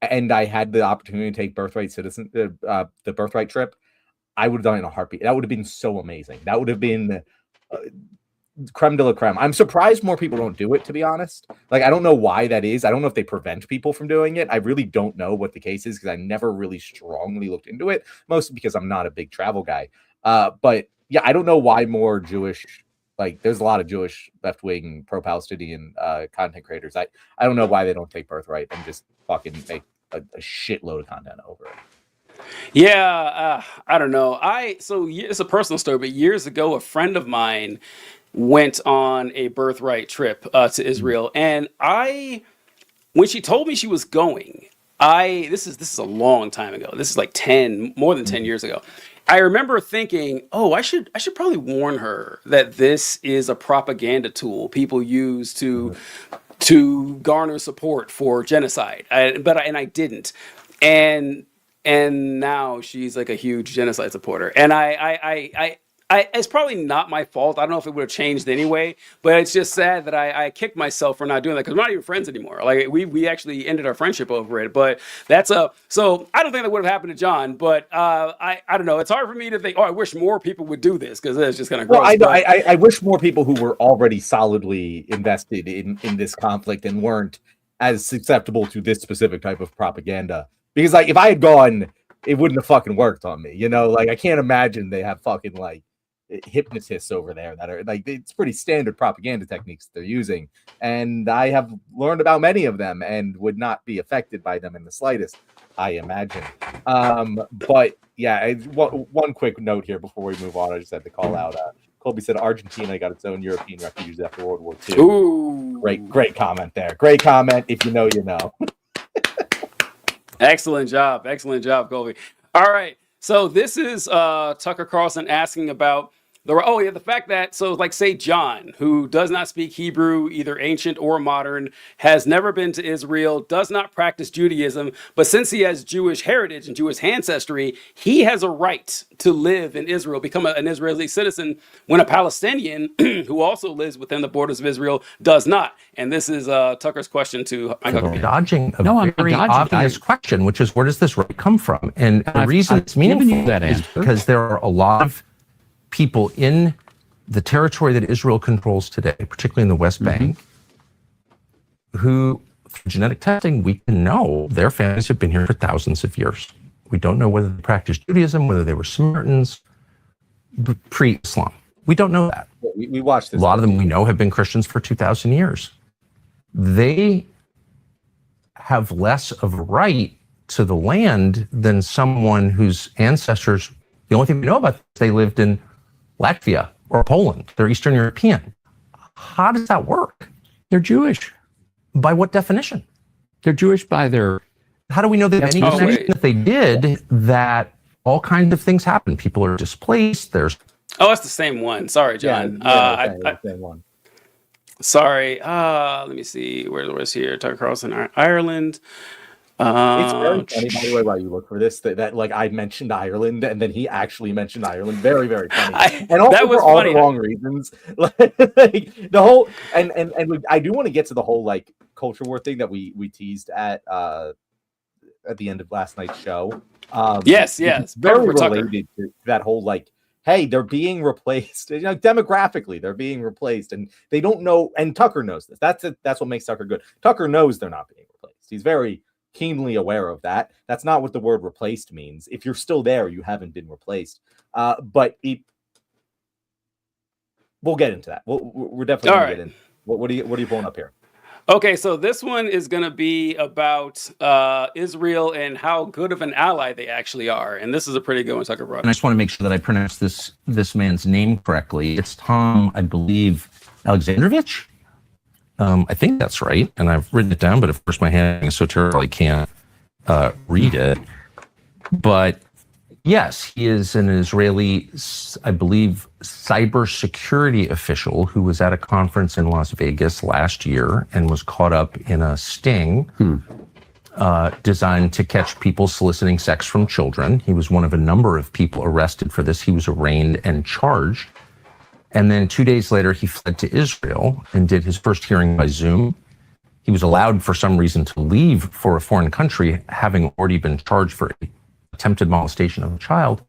and I had the opportunity to take birthright the birthright trip, I would have done it in a heartbeat. That would have been so amazing. That would have been creme de la creme. I'm surprised more people don't do it, to be honest. Like, I don't know why that is. I don't know if they prevent people from doing it. I really don't know what the case is because I never really strongly looked into it, mostly because I'm not a big travel guy. But yeah, I don't know why more Jewish, like there's a lot of Jewish left-wing pro-Palestinian content creators. I don't know why they don't take birthright and just fucking make a shitload of content over it. Yeah, I don't know. It's a personal story, but years ago, a friend of mine went on a birthright trip to Israel, and when she told me she was going, this is a long time ago. This is like more than 10 years ago. I remember thinking, I should probably warn her that this is a propaganda tool people use to garner support for genocide. But I didn't. And now she's like a huge genocide supporter. And it's probably not my fault. I don't know if it would have changed anyway, but it's just sad that I kicked myself for not doing that because we're not even friends anymore. Like we actually ended our friendship over it. But so I don't think that would have happened to John. But I don't know. It's hard for me to think. Oh, I wish more people would do this because it's just kind of gross. Well, I wish more people who were already solidly invested in this conflict and weren't as susceptible to this specific type of propaganda. Because like if I had gone, it wouldn't have fucking worked on me. You know, like I can't imagine they have fucking like hypnotists over there that are like, it's pretty standard propaganda techniques they're using, and I have learned about many of them and would not be affected by them in the slightest, I imagine. But yeah, one quick note here before we move on. I just had to call out Colby said Argentina got its own European refugees after World War II. Ooh. Great comment there. Great comment. If you know, you know. Excellent job, Colby. All right, so this is Tucker Carlson asking about the fact that, so like say John, who does not speak Hebrew, either ancient or modern, has never been to Israel, does not practice Judaism, but since he has Jewish heritage and Jewish ancestry, he has a right to live in Israel, become an Israeli citizen, when a Palestinian who also lives within the borders of Israel does not. And this is Tucker's question to dodging a very obvious question, which is, where does this right come from? And the reason it's meaningful is because there are a lot of people in the territory that Israel controls today, particularly in the West Bank, who, through genetic testing, we can know their families have been here for thousands of years. We don't know whether they practiced Judaism, whether they were Samaritans, pre-Islam. We don't know that. We watched this. A lot of them we know have been Christians for 2,000 years. They have less of a right to the land than someone whose ancestors, the only thing we know about them is they lived in Latvia or Poland. They're Eastern European. How does that work? They're Jewish. By what definition? They're Jewish by their... How do we know that any connection that they did, that all kinds of things happen? People are displaced. There's... Oh, it's the same one. Sorry, John. Same one. Sorry. Let me see. Where was here? Tucker Carlson, Ireland. It's very funny, by the way, while you look for this, that like I mentioned Ireland and then he actually mentioned Ireland. Very, very funny. And also for all the wrong reasons. Like the whole and I do want to get to the whole like culture war thing that we teased at the end of last night's show. Yes. Very related to that whole like, hey, they're being replaced. You know, demographically, they're being replaced, and they don't know. And Tucker knows this. That's what makes Tucker good. Tucker knows they're not being replaced. He's very keenly aware of that. That's not what the word replaced means. If you're still there, you haven't been replaced. But we'll get into that. We're definitely going to get in. What are you pulling up here? Okay, so this one is going to be about Israel and how good of an ally they actually are. And this is a pretty good one, Tucker brought. And I just want to make sure that I pronounce this man's name correctly. It's Tom, I believe, Alexandrovich. I think that's right, and I've written it down, but of course my handwriting is so terrible I can't read it. But yes, he is an Israeli, I believe, cybersecurity official who was at a conference in Las Vegas last year and was caught up in a sting designed to catch people soliciting sex from children. He was one of a number of people arrested for this. He was arraigned and charged. And then 2 days later, he fled to Israel and did his first hearing by Zoom. He was allowed for some reason to leave for a foreign country, having already been charged for attempted molestation of a child.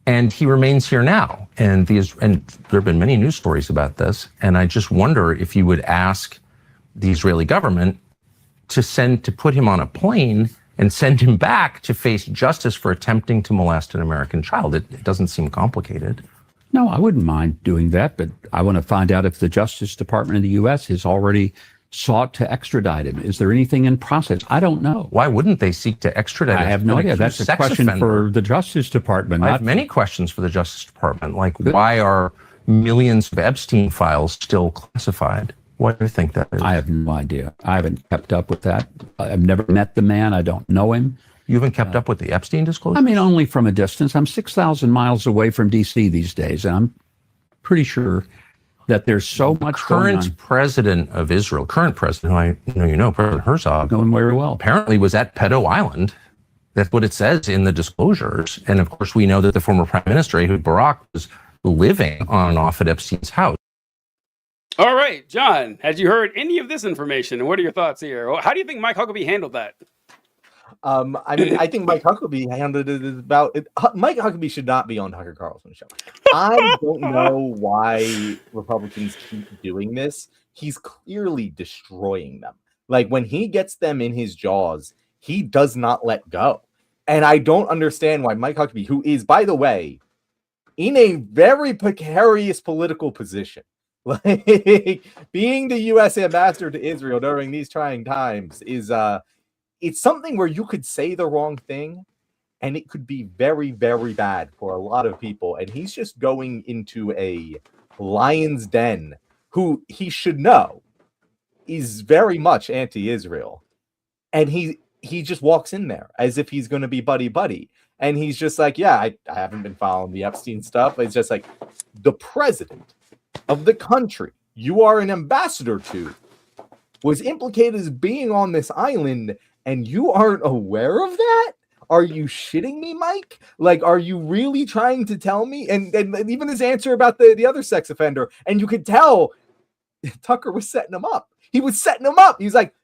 And he remains here now. And there have been many news stories about this. And I just wonder if you would ask the Israeli government to put him on a plane and send him back to face justice for attempting to molest an American child. It doesn't seem complicated. No, I wouldn't mind doing that, but I want to find out if the Justice Department in the U.S. has already sought to extradite him. Is there anything in process? I don't know. Why wouldn't they seek to extradite him? I have no idea. That's a question for the Justice Department. I have many questions for the Justice Department, like why are millions of Epstein files still classified? What do you think that is? I have no idea. I haven't kept up with that. I've never met the man. I don't know him. You haven't kept up with the Epstein disclosure? I mean, only from a distance. I'm 6,000 miles away from D.C. these days, and I'm pretty sure that there's so much current president of Israel, President President Herzog, going very well. Apparently was at Pedo Island. That's what it says in the disclosures. And of course, we know that the former prime minister, Ehud Barak, was living on and off at Epstein's house. All right, John, had you heard any of this information? And what are your thoughts here? How do you think Mike Huckabee handled that? I mean, I think Mike Huckabee handled it about it. Mike Huckabee should not be on Tucker Carlson's show. I don't know why Republicans keep doing this. He's clearly destroying them. Like, when he gets them in his jaws, he does not let go. And I don't understand why Mike Huckabee, who is, by the way, in a very precarious political position, like being the U.S. ambassador to Israel during these trying times, is it's something where you could say the wrong thing and it could be very, very bad for a lot of people. And he's just going into a lion's den, who he should know is very much anti-Israel. And he just walks in there as if he's going to be buddy. And he's just like, yeah, I haven't been following the Epstein stuff. It's just like, the president of the country you are an ambassador to was implicated as being on this island, and you aren't aware of that? Are you shitting me, Mike? Like, are you really trying to tell me? And even his answer about the other sex offender, and you could tell Tucker was setting him up. He was setting him up. He's like,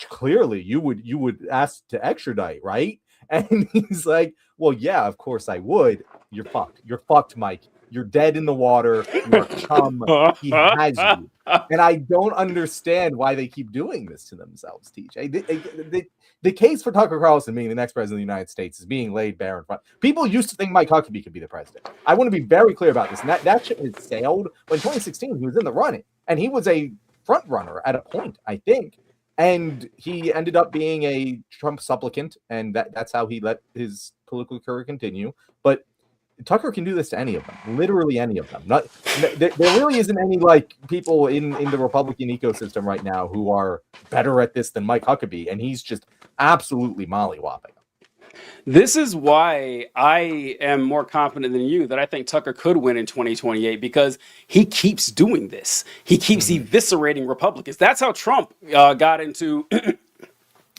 clearly you would ask to extradite, right? And he's like, well, yeah, of course I would. You're fucked. You're fucked, Mike. You're dead in the water. You're a chum. He has you. And I don't understand why they keep doing this to themselves, TJ. The case for Tucker Carlson being the next president of the United States is being laid bare in front. People used to think Mike Huckabee could be the president. I want to be very clear about this. And that ship has sailed. When 2016, he was in the running. And he was a front runner at a point, I think. And he ended up being a Trump supplicant. And that's how he let his political career continue. But Tucker can do this to any of them, literally any of them. There really isn't any like people in the Republican ecosystem right now who are better at this than Mike Huckabee, and he's just absolutely mollywopping. This is why I am more confident than you that I think Tucker could win in 2028, because he keeps doing this. He keeps eviscerating Republicans. That's how Trump got into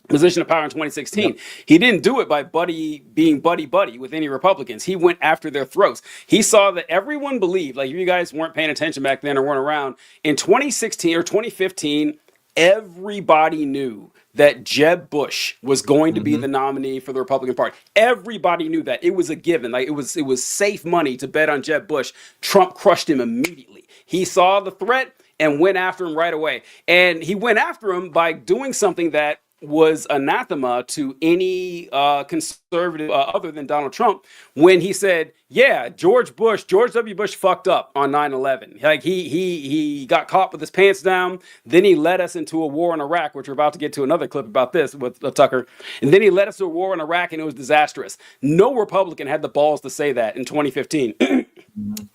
position of power in 2016. Yep. He didn't do it by being buddy with any Republicans. He went after their throats. He saw that everyone believed, like, if you guys weren't paying attention back then or weren't around, in 2016 or 2015, everybody knew that Jeb Bush was going to be the nominee for the Republican Party. Everybody knew that. It was a given. Like, it was safe money to bet on Jeb Bush. Trump crushed him immediately. He saw the threat and went after him right away. And he went after him by doing something that was anathema to any conservative other than Donald Trump, when he said, yeah, George W. Bush fucked up on 9/11. Like, he got caught with his pants down. Then he led us into a war in Iraq, which we're about to get to another clip about this with Tucker. And then he led us to a war in Iraq, and it was disastrous. No Republican had the balls to say that in 2015.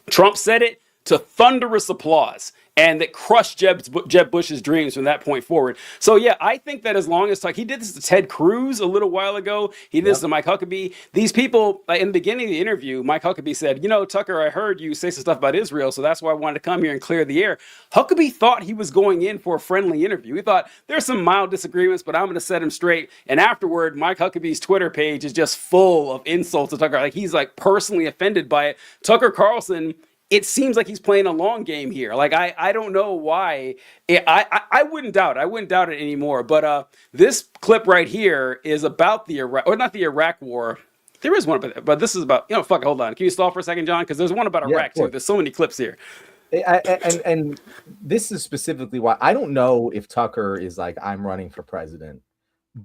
Trump said it to thunderous applause, and that crushed Jeb Bush's dreams from that point forward. So yeah, I think that as long as he did this to Ted Cruz a little while ago, he did this to Mike Huckabee. These people, in the beginning of the interview, Mike Huckabee said, Tucker, I heard you say some stuff about Israel, so that's why I wanted to come here and clear the air. Huckabee thought he was going in for a friendly interview. He thought there's some mild disagreements, but I'm going to set him straight. And afterward, Mike Huckabee's Twitter page is just full of insults to Tucker. Like, he's like personally offended by it. Tucker Carlson, it seems like he's playing a long game here. Like, I don't know why. I wouldn't doubt it. I wouldn't doubt it anymore. But this clip right here is about the Iraq, or not the Iraq war. There is one, but this is about, fuck it, hold on. Can you stall for a second, John? Because there's one about Iraq, too. There's so many clips here. And this is specifically why I don't know if Tucker is like, I'm running for president.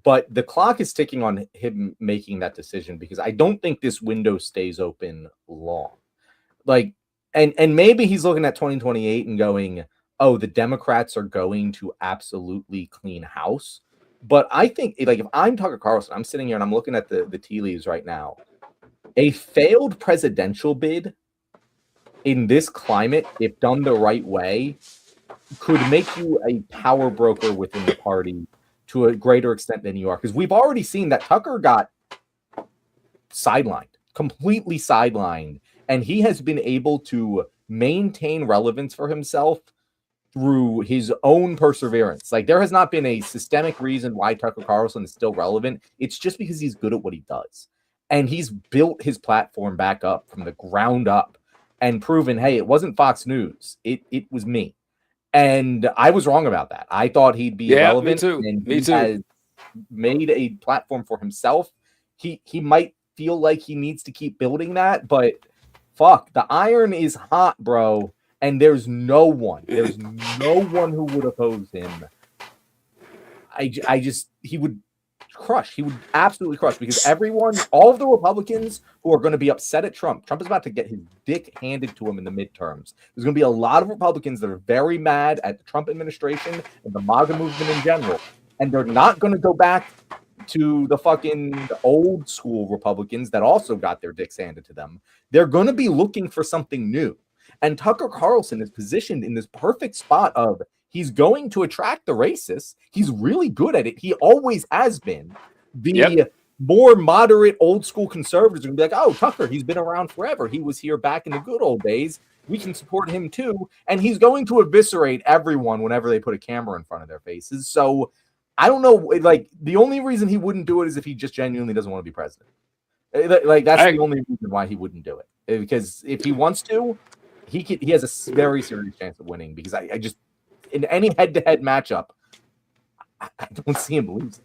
But the clock is ticking on him making that decision, because I don't think this window stays open long. Like, and maybe he's looking at 2028 and going, oh, the Democrats are going to absolutely clean house. But I think, like, if I'm Tucker Carlson, I'm sitting here and I'm looking at the tea leaves right now. A failed presidential bid in this climate, if done the right way, could make you a power broker within the party to a greater extent than you are. Because we've already seen that Tucker got sidelined, completely sidelined. And he has been able to maintain relevance for himself through his own perseverance. Like, there has not been a systemic reason why Tucker Carlson is still relevant. It's just because he's good at what he does. And he's built his platform back up from the ground up. and proven, hey, it wasn't Fox News, it was me. And I was wrong about that. I thought he'd be relevant. Me too. And Me he too. has made a platform for himself. He might feel like he needs to keep building that, but fuck, the iron is hot, bro. And there's no one who would oppose him. He would crush. He would absolutely crush, because all of the Republicans who are going to be upset at Trump is about to get his dick handed to him in the midterms. There's going to be a lot of Republicans that are very mad at the Trump administration and the MAGA movement in general. And they're not going to go back to the fucking old school Republicans that also got their dicks handed to them. They're going to be looking for something new. And Tucker Carlson is positioned in this perfect spot of, he's going to attract the racists. He's really good at it. He always has been. The more moderate old school conservatives are going to be like, oh, Tucker, he's been around forever. He was here back in the good old days. We can support him too. And he's going to eviscerate everyone whenever they put a camera in front of their faces. So I don't know. Like, the only reason he wouldn't do it is if he just genuinely doesn't want to be president. Like, that's the only reason why he wouldn't do it. Because if he wants to, he has a very serious chance of winning, because I just, in any head-to-head matchup, I don't see him losing.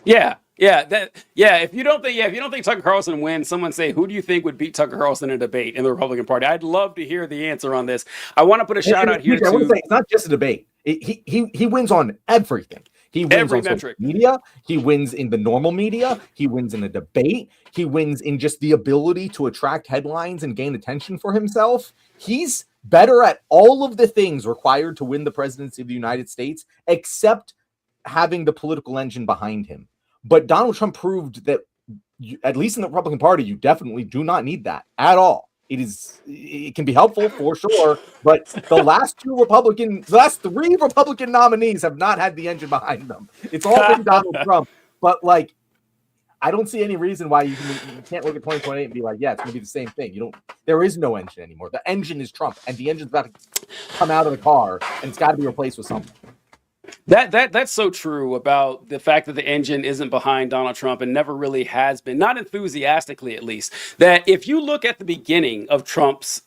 If you don't think Tucker Carlson wins, someone say, who do you think would beat Tucker Carlson in a debate in the Republican Party? I'd love to hear the answer on this. I want to put a shout out here. I want to say, it's not just a debate. He wins on everything. He wins every on metric. Social media. He wins in the normal media. He wins in a debate. He wins in just the ability to attract headlines and gain attention for himself. He's better at all of the things required to win the presidency of the United States, except having the political engine behind him. But Donald Trump proved that, at least in the Republican Party, you definitely do not need that at all. It can be helpful for sure, but the last three Republican nominees have not had the engine behind them. It's all been Donald Trump. But like, I don't see any reason why you can't look at 2028 and be like, yeah, it's going to be the same thing. There is no engine anymore. The engine is Trump, and the engine's about to come out of the car, and it's got to be replaced with something. That's so true about the fact that the engine isn't behind Donald Trump and never really has been, not enthusiastically at least. That if you look at the beginning of Trump's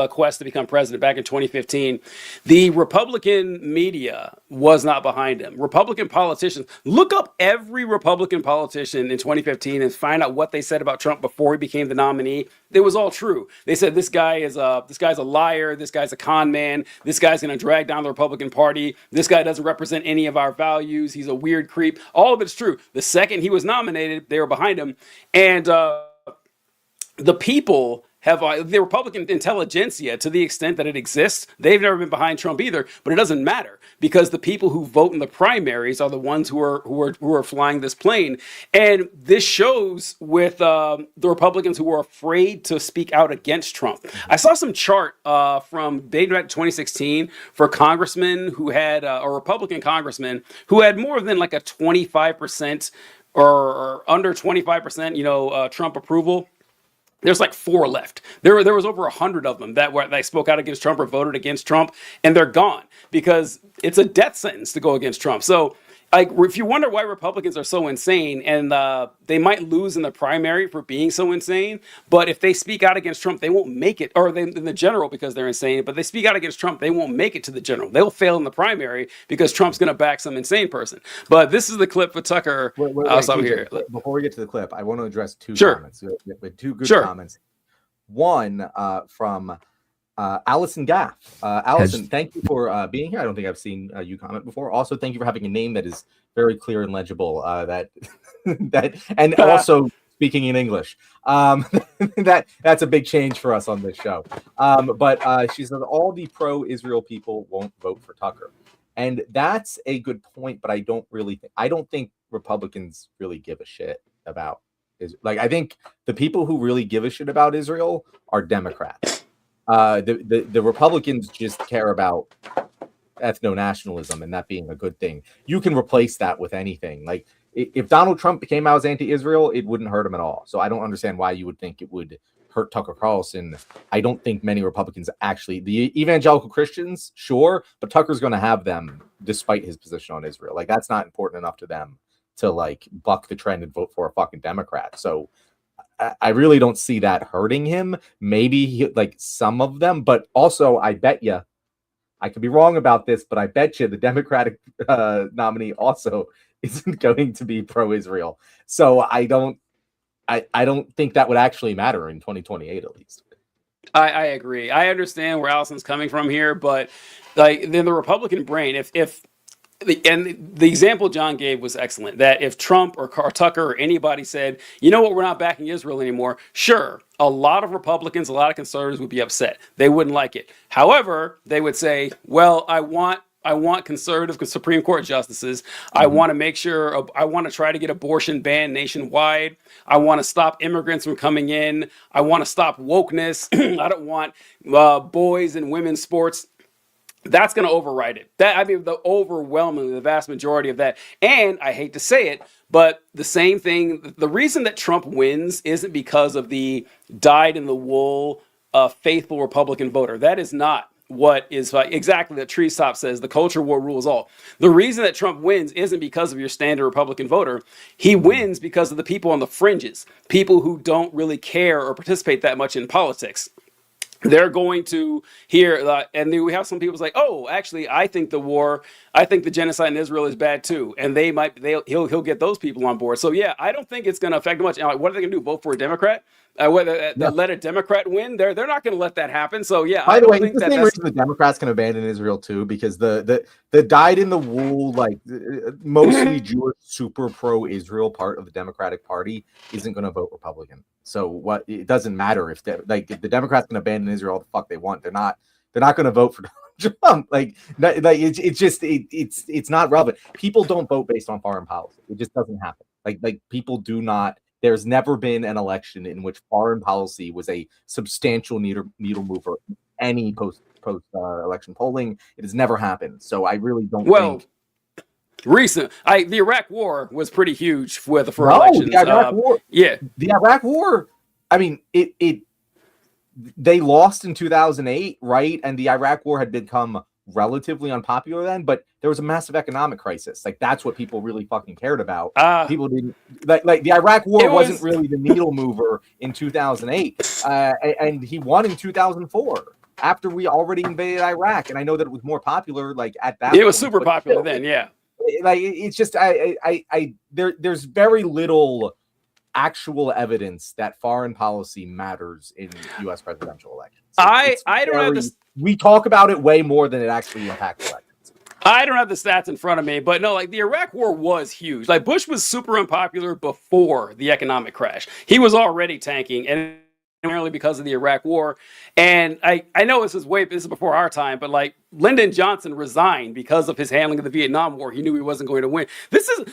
quest to become president back in 2015, the Republican media was not behind him. Republican politicians, look up every Republican politician in 2015 and find out what they said about Trump before he became the nominee. It was all true. They said this guy's a liar, this guy's a con man, this guy's going to drag down the Republican Party, this guy doesn't represent any of our values, he's a weird creep. All of it's true. The second he was nominated, they were behind him, and the people have the Republican intelligentsia, to the extent that it exists, they've never been behind Trump either. But it doesn't matter, because the people who vote in the primaries are the ones who are flying this plane. And this shows with the Republicans who are afraid to speak out against Trump. I saw some chart from dating back to 2016 for congressmen who had a Republican congressman who had more than like a 25% or under 25%, Trump approval. There's like 4 left. There was over 100 of them that spoke out against Trump or voted against Trump, and they're gone because it's a death sentence to go against Trump. So, like, if you wonder why Republicans are so insane, and they might lose in the primary for being so insane, but if they speak out against Trump, they won't make it, or in the general because they're insane, but they speak out against Trump, they won't make it to the general. They'll fail in the primary because Trump's going to back some insane person. But this is the clip for Tucker. Here. Before we get to the clip, I want to address 2 comments. We have 2 good comments. One from Allison Gaff. Allison, thank you for being here. I don't think I've seen you comment before. Also, thank you for having a name that is very clear and legible. And also speaking in English. That's a big change for us on this show. But she said all the pro-Israel people won't vote for Tucker, and that's a good point. But I don't think Republicans really give a shit about Israel. Like, I think the people who really give a shit about Israel are Democrats. The Republicans just care about ethno-nationalism and that being a good thing. You can replace that with anything. Like, if Donald Trump came out as anti-Israel, it wouldn't hurt him at all. So I don't understand why you would think it would hurt Tucker Carlson. I don't think many Republicans actually, the evangelical Christians, sure, but Tucker's going to have them despite his position on Israel. Like, that's not important enough to them to like buck the trend and vote for a fucking Democrat. So I really don't see that hurting him. Maybe like some of them, but also I bet you, I could be wrong about this, but I bet you the Democratic nominee also isn't going to be pro-Israel. So I don't think that would actually matter in 2028 at least. I agree. I understand where Allison's coming from here, but like in the Republican brain, if the example John gave was excellent, that if Trump or Tucker or anybody said, you know what, we're not backing Israel anymore, sure, a lot of Republicans, a lot of conservatives would be upset. They wouldn't like it. However, they would say, well, I want conservative Supreme Court justices. I want to make sure, I want to try to get abortion banned nationwide. I want to stop immigrants from coming in. I want to stop wokeness. I don't want boys and women's sports. That's going to override it. The vast majority of that. And I hate to say it, but the same thing, the reason that Trump wins isn't because of the dyed-in-the-wool faithful Republican voter. That is not what is exactly that Tree Stop says, the culture war rules all. The reason that Trump wins isn't because of your standard Republican voter. He wins because of the people on the fringes, people who don't really care or participate that much in politics. They're going to hear, and then we have some people say, "Oh, actually, I think the genocide in Israel is bad too," and he'll get those people on board. So yeah, I don't think it's going to affect much. What are they going to do? Vote for a Democrat? Let a Democrat win? They're not going to let that happen. So yeah, by the way, it's the same reason the Democrats can abandon Israel too, because the dyed-in-the-wool, like mostly Jewish, super pro-Israel part of the Democratic Party isn't going to vote Republican. So it doesn't matter if the Democrats can abandon Israel all the fuck they want. They're not going to vote for Trump. It's not relevant. People don't vote based on foreign policy. It just doesn't happen. Like people do not. There's never been an election in which foreign policy was a substantial needle mover. Any post election polling, it has never happened. So I really don't think. The Iraq War was pretty huge for elections. The Iraq War. Yeah, the Iraq War. I mean, they lost in 2008, right? And the Iraq War had become relatively unpopular then, but there was a massive economic crisis. Like that's what people really fucking cared about. People didn't like the Iraq War wasn't really the needle mover in 2008, and he won in 2004 after we already invaded Iraq. And I know that it was more popular like at that. It was super popular then, yeah. Like it's just there's very little actual evidence that foreign policy matters in U.S. presidential elections. I don't have this. We talk about it way more than it actually impacts elections. I don't have the stats in front of me, but no, like the Iraq War was huge. Like Bush was super unpopular before the economic crash. He was already tanking, and primarily because of the Iraq War. And I know this is before our time, but like Lyndon Johnson resigned because of his handling of the Vietnam War. He knew he wasn't going to win.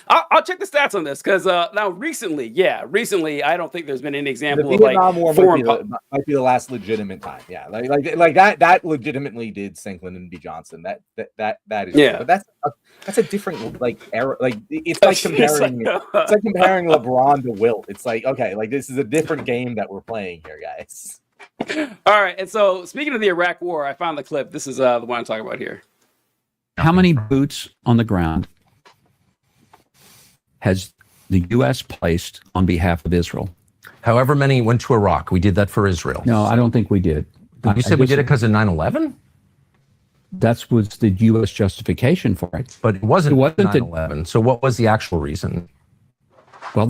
I'll check the stats on this because now recently, I don't think there's been any example of Vietnam War might be the last legitimate time. Yeah, like that legitimately did sink Lyndon B. Johnson. That is yeah. True. But that's a different like era. Like it's like comparing LeBron to Wilt. It's like okay, like this is a different game that we're playing here, guys. All right, and so speaking of the Iraq War, I found the clip. This is the one I'm talking about here. How many boots on the ground has the U.S. placed on behalf of Israel? However many went to Iraq. We did that for Israel. No, I don't think we did. You said we did it because of 9/11? That was the U.S. justification for it. But it wasn't 9/11. So what was the actual reason? Well,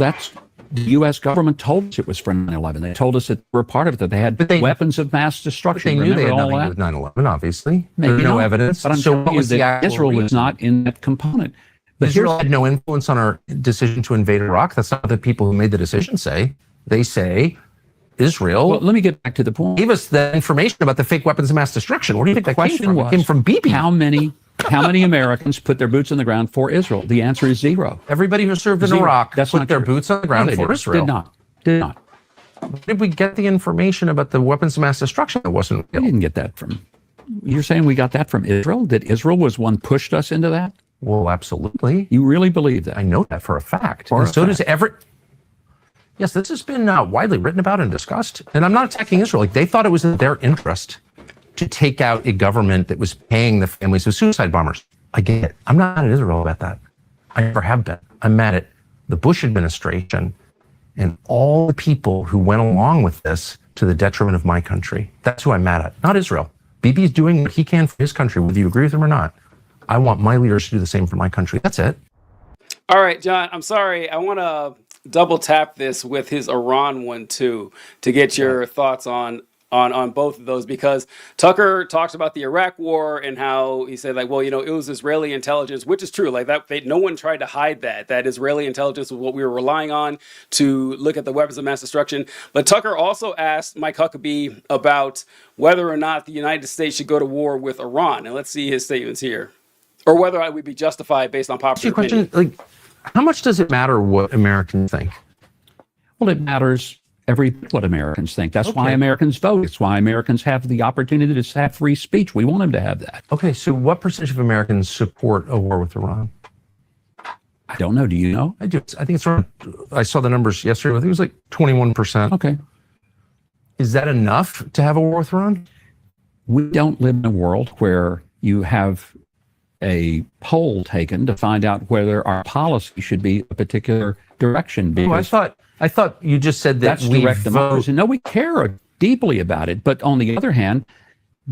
the U.S. government told us it was for 9/11. They told us that we're part of it, that they had weapons of mass destruction. They knew they had nothing to do with 9/11, obviously. There's no evidence. But I'm telling you that Israel was not in that component. But Israel had no influence on our decision to invade Iraq. That's not what the people who made the decision say. They say Israel. Well, let me get back to the point. Gave us the information about the fake weapons of mass destruction. Where do you think that came from? It came from Bibi. How many Americans put their boots on the ground for Israel? The answer is zero. Everybody who served in Iraq put their boots on the ground for Israel. Did not. Where did we get the information about the weapons of mass destruction that wasn't real? We didn't get that from. You're saying we got that from Israel? That Israel was one pushed us into that? Well, absolutely. You really believe that? I know that for a fact. And so does Yes, this has been widely written about and discussed. And I'm not attacking Israel. Like, they thought it was in their interest to take out a government that was paying the families of suicide bombers. I get it. I'm not mad at Israel about that. I never have been. I'm mad at the Bush administration and all the people who went along with this to the detriment of my country. That's who I'm mad at, not Israel. Bibi's doing what he can for his country, whether you agree with him or not. I want my leaders to do the same for my country. That's it. All right, John, I'm sorry. I want to double tap this with his Iran one too to get your thoughts on both of those, because Tucker talks about the Iraq war and how he said, like, well, you know, it was Israeli intelligence, which is true. Like that, no one tried to hide that Israeli intelligence was what we were relying on to look at the weapons of mass destruction. But Tucker also asked Mike Huckabee about whether or not the United States should go to war with Iran. And let's see his statements here, or whether I would be justified based on popular opinion. Like, how much does it matter what Americans think? Well, it matters every bit what Americans think. That's why Americans vote. It's why Americans have the opportunity to have free speech. We want them to have that. Okay, so what percentage of Americans support a war with Iran? I don't know. Do you know? I do. I think it's around, I saw the numbers yesterday. I think it was like 21%. Okay. Is that enough to have a war with Iran? We don't live in a world where you have a poll taken to find out whether our policy should be a particular direction. Oh, I thought you just said that that's we direct democracy. No, we care deeply about it. But on the other hand,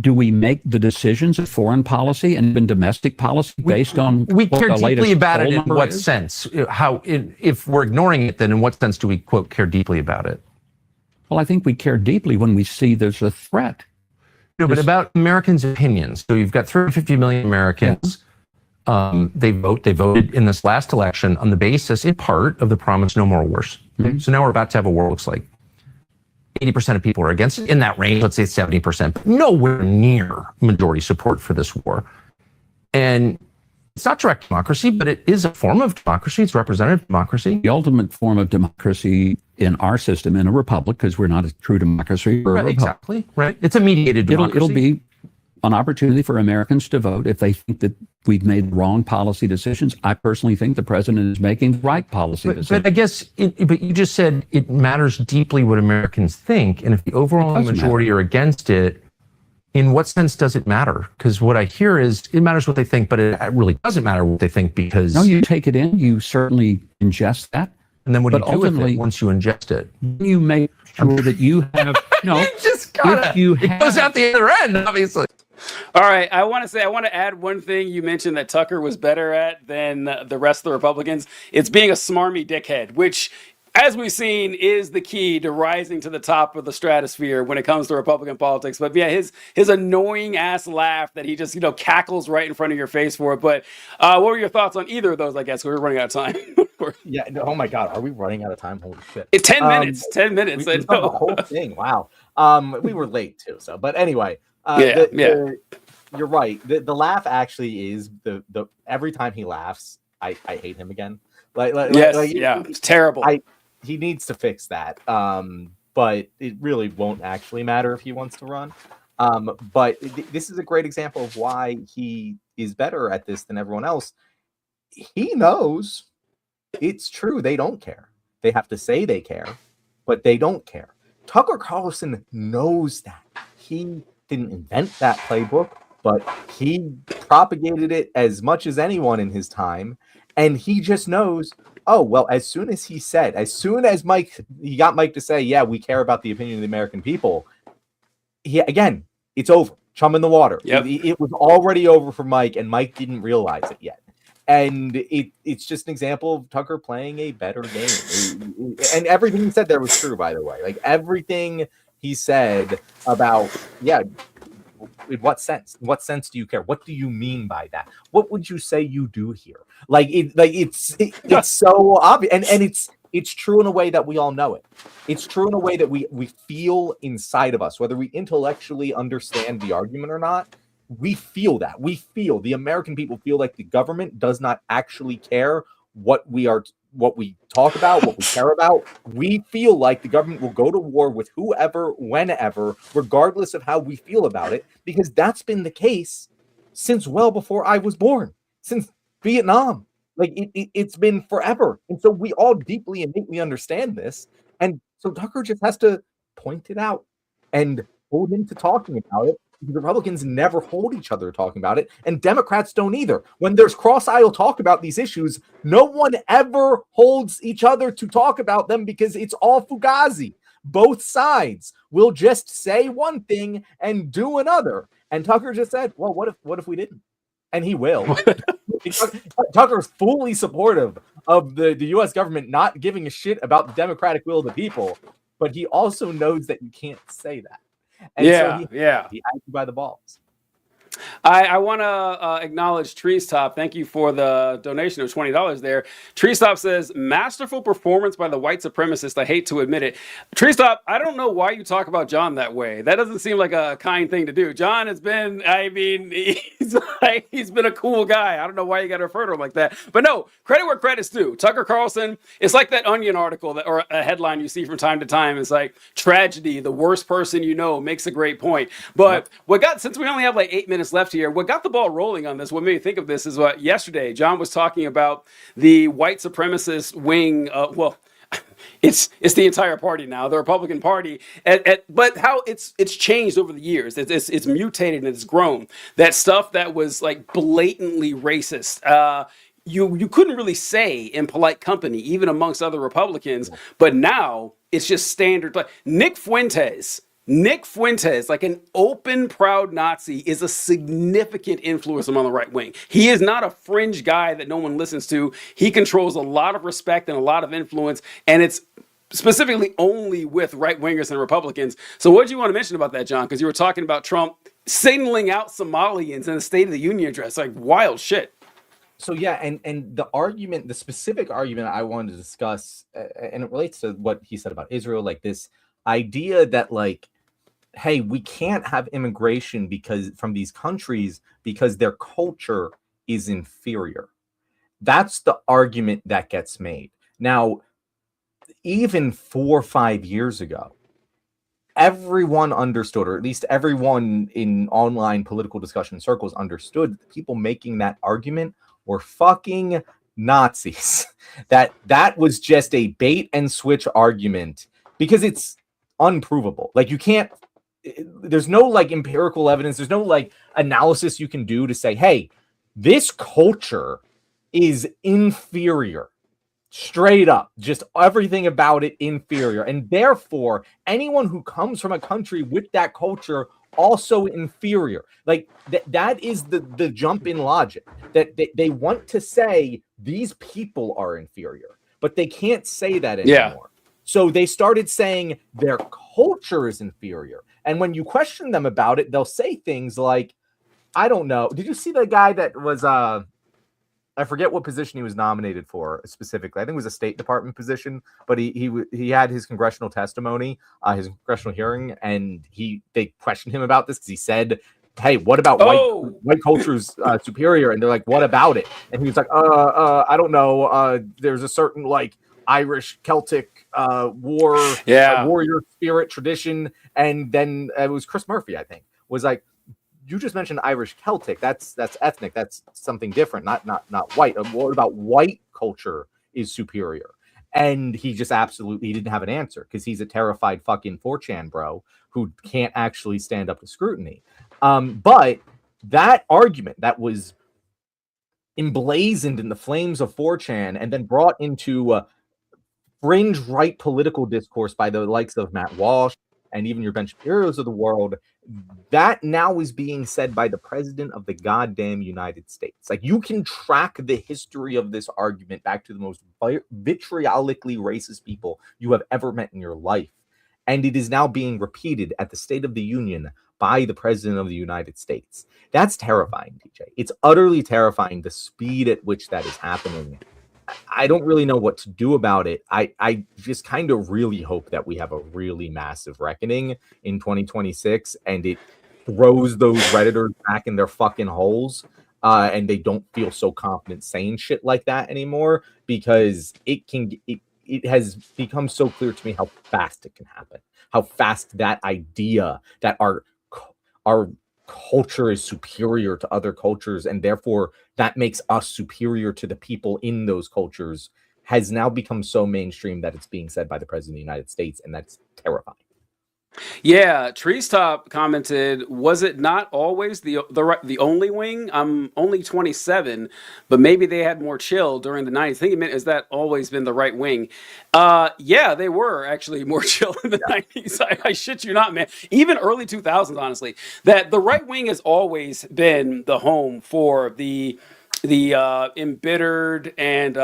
do we make the decisions of foreign policy and even domestic policy based on we what care the latest deeply about poll it in number what is? sense? If we're ignoring it, then in what sense do we, quote, care deeply about it? Well, I think we care deeply when we see there's a threat. No, but about Americans' opinions. So you've got 350 million Americans. They voted in this last election on the basis, in part, of the promise no more wars. Okay? So now we're about to have a war. Looks like 80% of people are against it. In that range, let's say 70%, but nowhere near majority support for this war. And it's not direct democracy, but it is a form of democracy. It's representative democracy. The ultimate form of democracy in our system, in a republic, because we're not a true democracy. Right, exactly. Right. It's a mediated democracy. It'll be an opportunity for Americans to vote if they think that we've made wrong policy decisions. I personally think the president is making the right policy decisions. But I guess, but you just said it matters deeply what Americans think, and if the overall majority are against it, in what sense does it matter? Because what I hear is it matters what they think, but it really doesn't matter what they think because... No, you take it in, you certainly ingest that. And then what do you do with it once you ingest it? You make sure that you have... No, you just gotta... It goes out the other end, obviously. All right, I want to add one thing you mentioned that Tucker was better at than the rest of the Republicans. It's being a smarmy dickhead, which, as we've seen, is the key to rising to the top of the stratosphere when it comes to Republican politics. But yeah, his annoying ass laugh that he just cackles right in front of your face for it. But what were your thoughts on either of those? I guess we're running out of time. Yeah. No, oh my God, are we running out of time? Holy shit! It's 10 minutes. 10 minutes. We the whole thing. Wow. We were late too. So, but anyway. You're right. The laugh actually is the every time he laughs, I hate him again. It's terrible. He needs to fix that. But it really won't actually matter if he wants to run. But this is a great example of why he is better at this than everyone else. He knows it's true. They don't care. They have to say they care, but they don't care. Tucker Carlson knows that. He didn't invent that playbook, but he propagated it as much as anyone in his time. And he just knows, oh, well, as soon as he got Mike to say, yeah, we care about the opinion of the American people. It's over. Chum in the water. Yep. It was already over for Mike, and Mike didn't realize it yet. And it's just an example of Tucker playing a better game. And everything he said there was true, by the way. Like everything he said about, in what sense? In what sense do you care? What do you mean by that? What would you say you do here? It's so obvious, and it's true in a way that we all know it. It's true in a way that we feel inside of us, whether we intellectually understand the argument or not. We feel that. The American people feel like the government does not actually care what we talk about, what we care about. We feel like the government will go to war with whoever, whenever, regardless of how we feel about it, because that's been the case since well before I was born, since Vietnam. It's been forever. And so we all deeply and innately understand this. And so Tucker just has to point it out and hold him to talking about it Republicans never hold each other talking about it, and Democrats don't either. When there's cross-aisle talk about these issues, no one ever holds each other to talk about them because it's all fugazi. Both sides will just say one thing and do another. And Tucker just said, well, what if we didn't? And he will. Tucker is fully supportive of the U.S. government not giving a shit about the democratic will of the people, but he also knows that you can't say that. And so he had you by the balls. I want to acknowledge Treestop. Thank you for the donation of $20 there. Treestop says, masterful performance by the white supremacist. I hate to admit it. Treestop, I don't know why you talk about John that way. That doesn't seem like a kind thing to do. John has been, he's been a cool guy. I don't know why you got to refer to him like that. But no, credit where credit's due. Tucker Carlson, it's like that Onion article or a headline you see from time to time. It's like, tragedy, the worst person you know makes a great point. But since we only have like 8 minutes left here, what got the ball rolling on this, what made me think of this is what yesterday John was talking about the white supremacist wing. It's the entire party now, the Republican Party, but how it's changed over the years. It's mutated and it's grown. That stuff that was like blatantly racist, you couldn't really say in polite company, even amongst other Republicans. But now it's just standard. Like Nick Fuentes, like an open, proud Nazi, is a significant influence among the right wing. He is not a fringe guy that no one listens to. He controls a lot of respect and a lot of influence, and it's specifically only with right wingers and Republicans. So what do you want to mention about that, John? Because you were talking about Trump signaling out Somalians in the State of the Union address, like wild shit. So yeah, and the specific argument I wanted to discuss, and it relates to what he said about Israel, like this idea that like, hey, we can't have immigration from these countries because their culture is inferior. That's the argument that gets made. Now, even 4 or 5 years ago, everyone understood, or at least everyone in online political discussion circles understood, that the people making that argument were fucking Nazis. That was just a bait and switch argument because it's unprovable. Like you can't, there's no like empirical evidence. There's no like analysis you can do to say, hey, this culture is inferior. Straight up, just everything about it inferior. And therefore, anyone who comes from a country with that culture also inferior. Like that is the jump in logic, that they want to say these people are inferior, but they can't say that anymore. Yeah. So they started saying their culture is inferior. And when you question them about it, they'll say things like, I don't know. Did you see the guy that was, I forget what position he was nominated for specifically. I think it was a State Department position, but he had his congressional testimony, his congressional hearing, and they questioned him about this because he said, hey, what about white culture's superior? And they're like, what about it? And he was like, I don't know. There's a certain like Irish Celtic warrior spirit tradition. And then it was Chris Murphy, I think, was like, you just mentioned Irish Celtic. That's ethnic. That's something different, not white. What about white culture is superior? And he just he didn't have an answer because he's a terrified fucking 4chan bro who can't actually stand up to scrutiny. But that argument that was emblazoned in the flames of 4chan and then brought into fringe right political discourse by the likes of Matt Walsh and even your Ben Shapiro's of the world, that now is being said by the president of the goddamn United States. Like, you can track the history of this argument back to the most vitriolically racist people you have ever met in your life. And it is now being repeated at the State of the Union by the president of the United States. That's terrifying, TJ. It's utterly terrifying, the speed at which that is happening. I don't really know what to do about it. I just kind of really hope that we have a really massive reckoning in 2026 and it throws those Redditors back in their fucking holes and they don't feel so confident saying shit like that anymore, because it has become so clear to me how fast it can happen, how fast that idea that our culture is superior to other cultures and therefore that makes us superior to the people in those cultures has now become so mainstream that it's being said by the president of the United States, and that's terrifying. Yeah, Trees Top commented, "Was it not always the only wing? I'm only 27, but maybe they had more chill during the 90s." I think it meant, has that always been the right wing? Yeah, they were actually more chill in the 90s. I shit you not, man. Even early 2000s, honestly. That the right wing has always been the home for the embittered and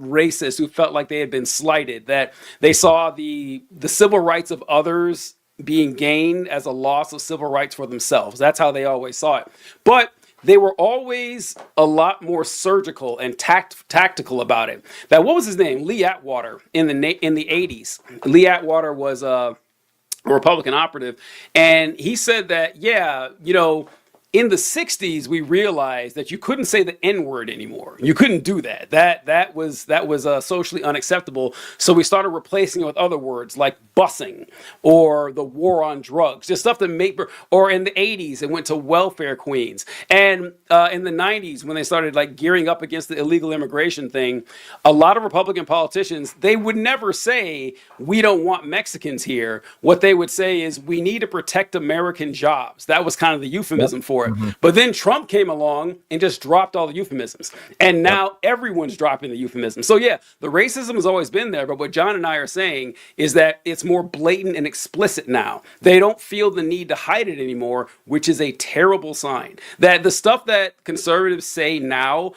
racist who felt like they had been slighted, that they saw the civil rights of others being gained as a loss of civil rights for themselves. That's how they always saw it. But they were always a lot more surgical and tactical about it. That, what was his name? Lee Atwater in the 80s. Lee Atwater was a Republican operative, and he said that, yeah, in the 60s, we realized that you couldn't say the N-word anymore. You couldn't do that. That was socially unacceptable. So we started replacing it with other words like busing or the war on drugs, just stuff that made. Or in the 80s, it went to welfare queens. And in the 90s, when they started like gearing up against the illegal immigration thing, a lot of Republican politicians, they would never say, "We don't want Mexicans here." What they would say is, "We need to protect American jobs." That was kind of the euphemism for it. Mm-hmm. But then Trump came along and just dropped all the euphemisms. And now everyone's dropping the euphemisms. So yeah, the racism has always been there. But what John and I are saying is that it's more blatant and explicit now. They don't feel the need to hide it anymore, which is a terrible sign. That the stuff that conservatives say now,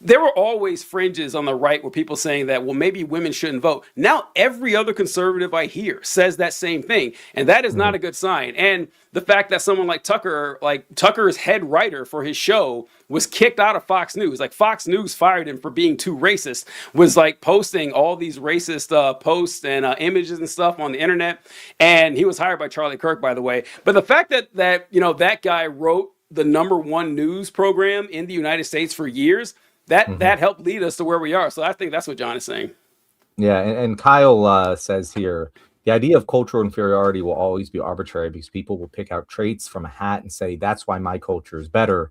there were always fringes on the right where people saying that, well, maybe women shouldn't vote. Now every other conservative I hear says that same thing. And that is not a good sign. And the fact that someone like Tucker's head writer for his show was kicked out of Fox News. Like Fox News fired him for being too racist, was like posting all these racist posts and images and stuff on the internet. And he was hired by Charlie Kirk, by the way. But the fact that that guy wrote the #1 news program in the United States for years, that helped lead us to where we are. So I think that's what John is saying. Yeah, and Kyle says here, the idea of cultural inferiority will always be arbitrary because people will pick out traits from a hat and say, that's why my culture is better.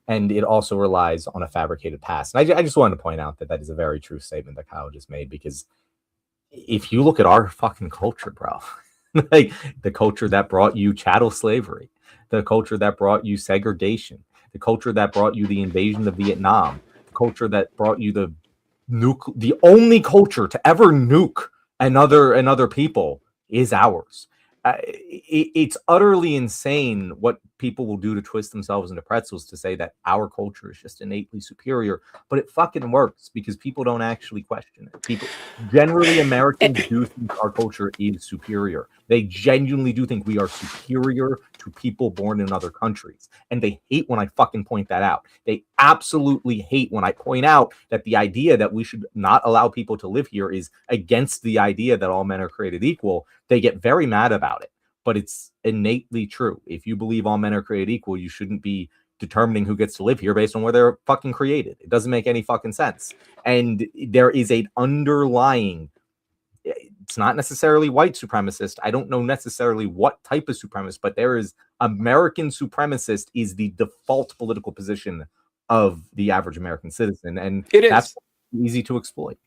And it also relies on a fabricated past. And I just wanted to point out that is a very true statement that Kyle just made, because if you look at our fucking culture, bro, like the culture that brought you chattel slavery, the culture that brought you segregation, the culture that brought you the invasion of Vietnam, culture that brought you the only culture to ever nuke another people is ours. It's utterly insane what people will do to twist themselves into pretzels to say that our culture is just innately superior, but it fucking works because people don't actually question it. People generally, Americans do think our culture is superior. They genuinely do think we are superior to people born in other countries, and they hate when I fucking point that out. They absolutely hate when I point out that the idea that we should not allow people to live here is against the idea that all men are created equal. They get very mad about it, but it's innately true. If you believe all men are created equal, you shouldn't be determining who gets to live here based on where they're fucking created. It doesn't make any fucking sense. And there is an underlying, it's not necessarily white supremacist. I don't know necessarily what type of supremacist, but there is American supremacist is the default political position of the average American citizen. And that's easy to exploit.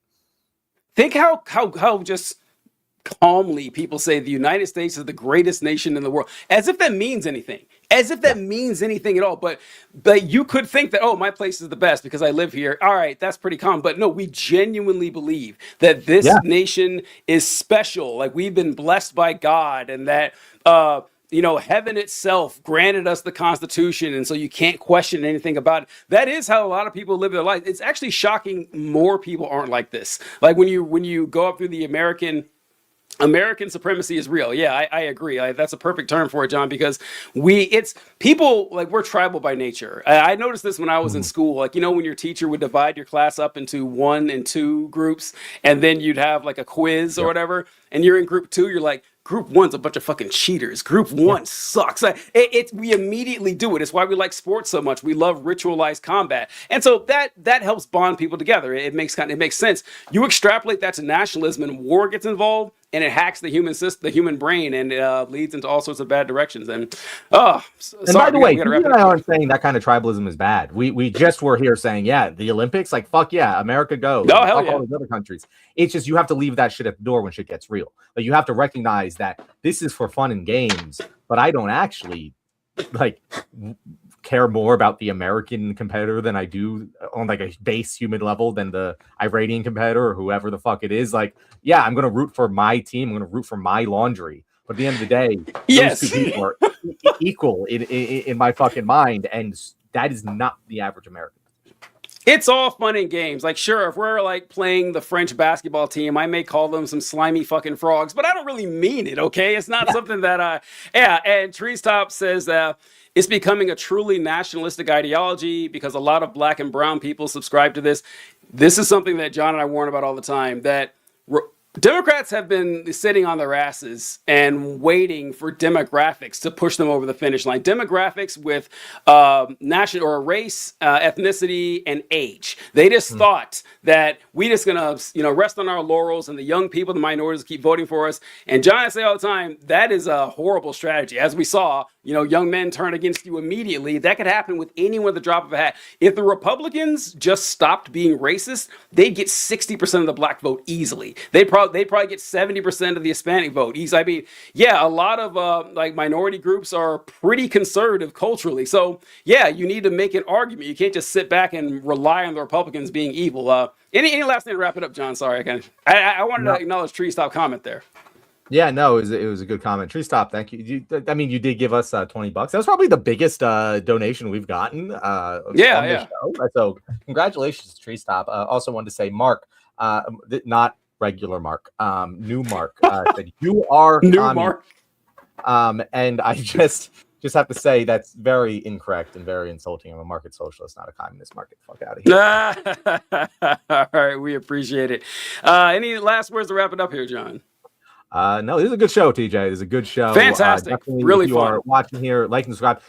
Think how just calmly people say the United States is the greatest nation in the world, as if that means anything, as if that means anything at all. But you could think that, oh, my place is the best because I live here. All right, that's pretty common. But no, we genuinely believe that this nation is special. Like, we've been blessed by God, and that heaven itself granted us the Constitution, and so you can't question anything about it. That is how a lot of people live their life. It's actually shocking more people aren't like this. Like when you go up through the American supremacy is real. Yeah, I agree. That's a perfect term for it, John, because it's people, like, we're tribal by nature. I noticed this when I was in school. Like, when your teacher would divide your class up into 1 and 2 groups, and then you'd have like a quiz or whatever, and you're in group 2, you're like, Group 1's a bunch of fucking cheaters. Group 1 sucks. We immediately do it. It's why we like sports so much. We love ritualized combat, and so that helps bond people together. It makes sense. You extrapolate that to nationalism, and war gets involved. and it hacks the human system, the human brain, and leads into all sorts of bad directions. And by the way, you and I aren't saying that kind of tribalism is bad. We just were here saying, yeah, the Olympics, like fuck yeah, America go. No, hell fuck yeah. all these other countries. It's just you have to leave that shit at the door when shit gets real. Like you have to recognize that this is for fun and games, but I don't actually like care more about the American competitor than I do on like a base human level than the Iranian competitor or whoever the fuck it is. Like, yeah, I'm gonna root for my team. I'm gonna root for my laundry. But at the end of the day, yes, those two people are equal in my fucking mind, and that is not the average American. It's all fun and games. Like, sure, if we're like playing the French basketball team, I may call them some slimy fucking frogs, but I don't really mean it, okay? It's not something that and Treestop says it's becoming a truly nationalistic ideology because a lot of black and brown people subscribe to this. This is something that John and I warn about all the time, that Democrats have been sitting on their asses and waiting for demographics to push them over the finish line. Demographics with national or race, ethnicity, and age. They just thought that we just gonna rest on our laurels and the young people, the minorities, keep voting for us. And John, I say all the time, that is a horrible strategy. As we saw, young men turn against you immediately. That could happen with anyone at the drop of a hat. If the Republicans just stopped being racist, they'd get 60% of the black vote easily. They'd probably get 70% of the Hispanic vote. I mean, yeah, a lot of like minority groups are pretty conservative culturally. So yeah, you need to make an argument. You can't just sit back and rely on the Republicans being evil. Any last thing to wrap it up, John? Sorry, I wanted to acknowledge Treestop comment there. Yeah, no, it was a good comment. Treestop, thank you. You did give us $20. That was probably the biggest donation we've gotten. On the show. So congratulations, Treestop. Also wanted to say, Mark, not regular Mark, new Mark, said you are new Mark. And I just have to say that's very incorrect and very insulting. I'm a market socialist, not a communist. Market fuck out of here. All right, we appreciate it. Any last words to wrap it up here, John? No, this is a good show, TJ. This is a good show. Fantastic. Really if you fun. are watching here, like and subscribe.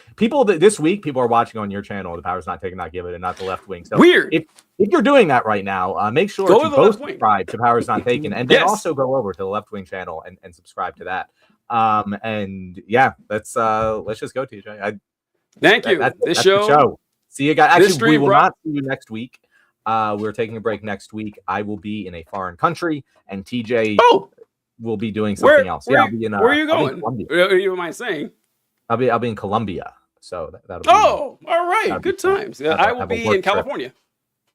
This week, people are watching on your channel. The Power's Not Taken, Not Given, and not the Left Wing. So weird. If you're doing that right now, make sure to both subscribe to Power's Not Taken, and then also go over to the Left Wing channel and subscribe to that. And yeah, let's just go, TJ. Thank you. That's the show. See you guys. Actually, we will not see you next week. We're taking a break next week. I will be in a foreign country, and TJ. We'll be doing something else. I'll be in, where are you going? You mind saying? I'll be in Colombia. So that'll be. Oh, all right. Good times. I will be in California. Trip.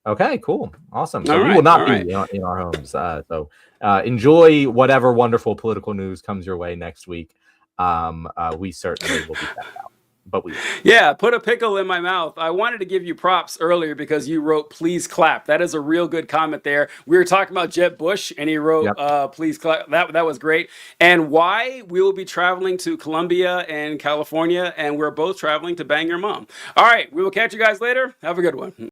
Okay, cool, awesome. So we will not be in our homes. So enjoy whatever wonderful political news comes your way next week. We certainly will be back out. But put a pickle in my mouth. I wanted to give you props earlier because you wrote "please clap." That is a real good comment there. We were talking about Jeb Bush, and he wrote "please clap." That was great. And why we will be traveling to Colombia and California, and we're both traveling to bang your mom. All right, we will catch you guys later. Have a good one.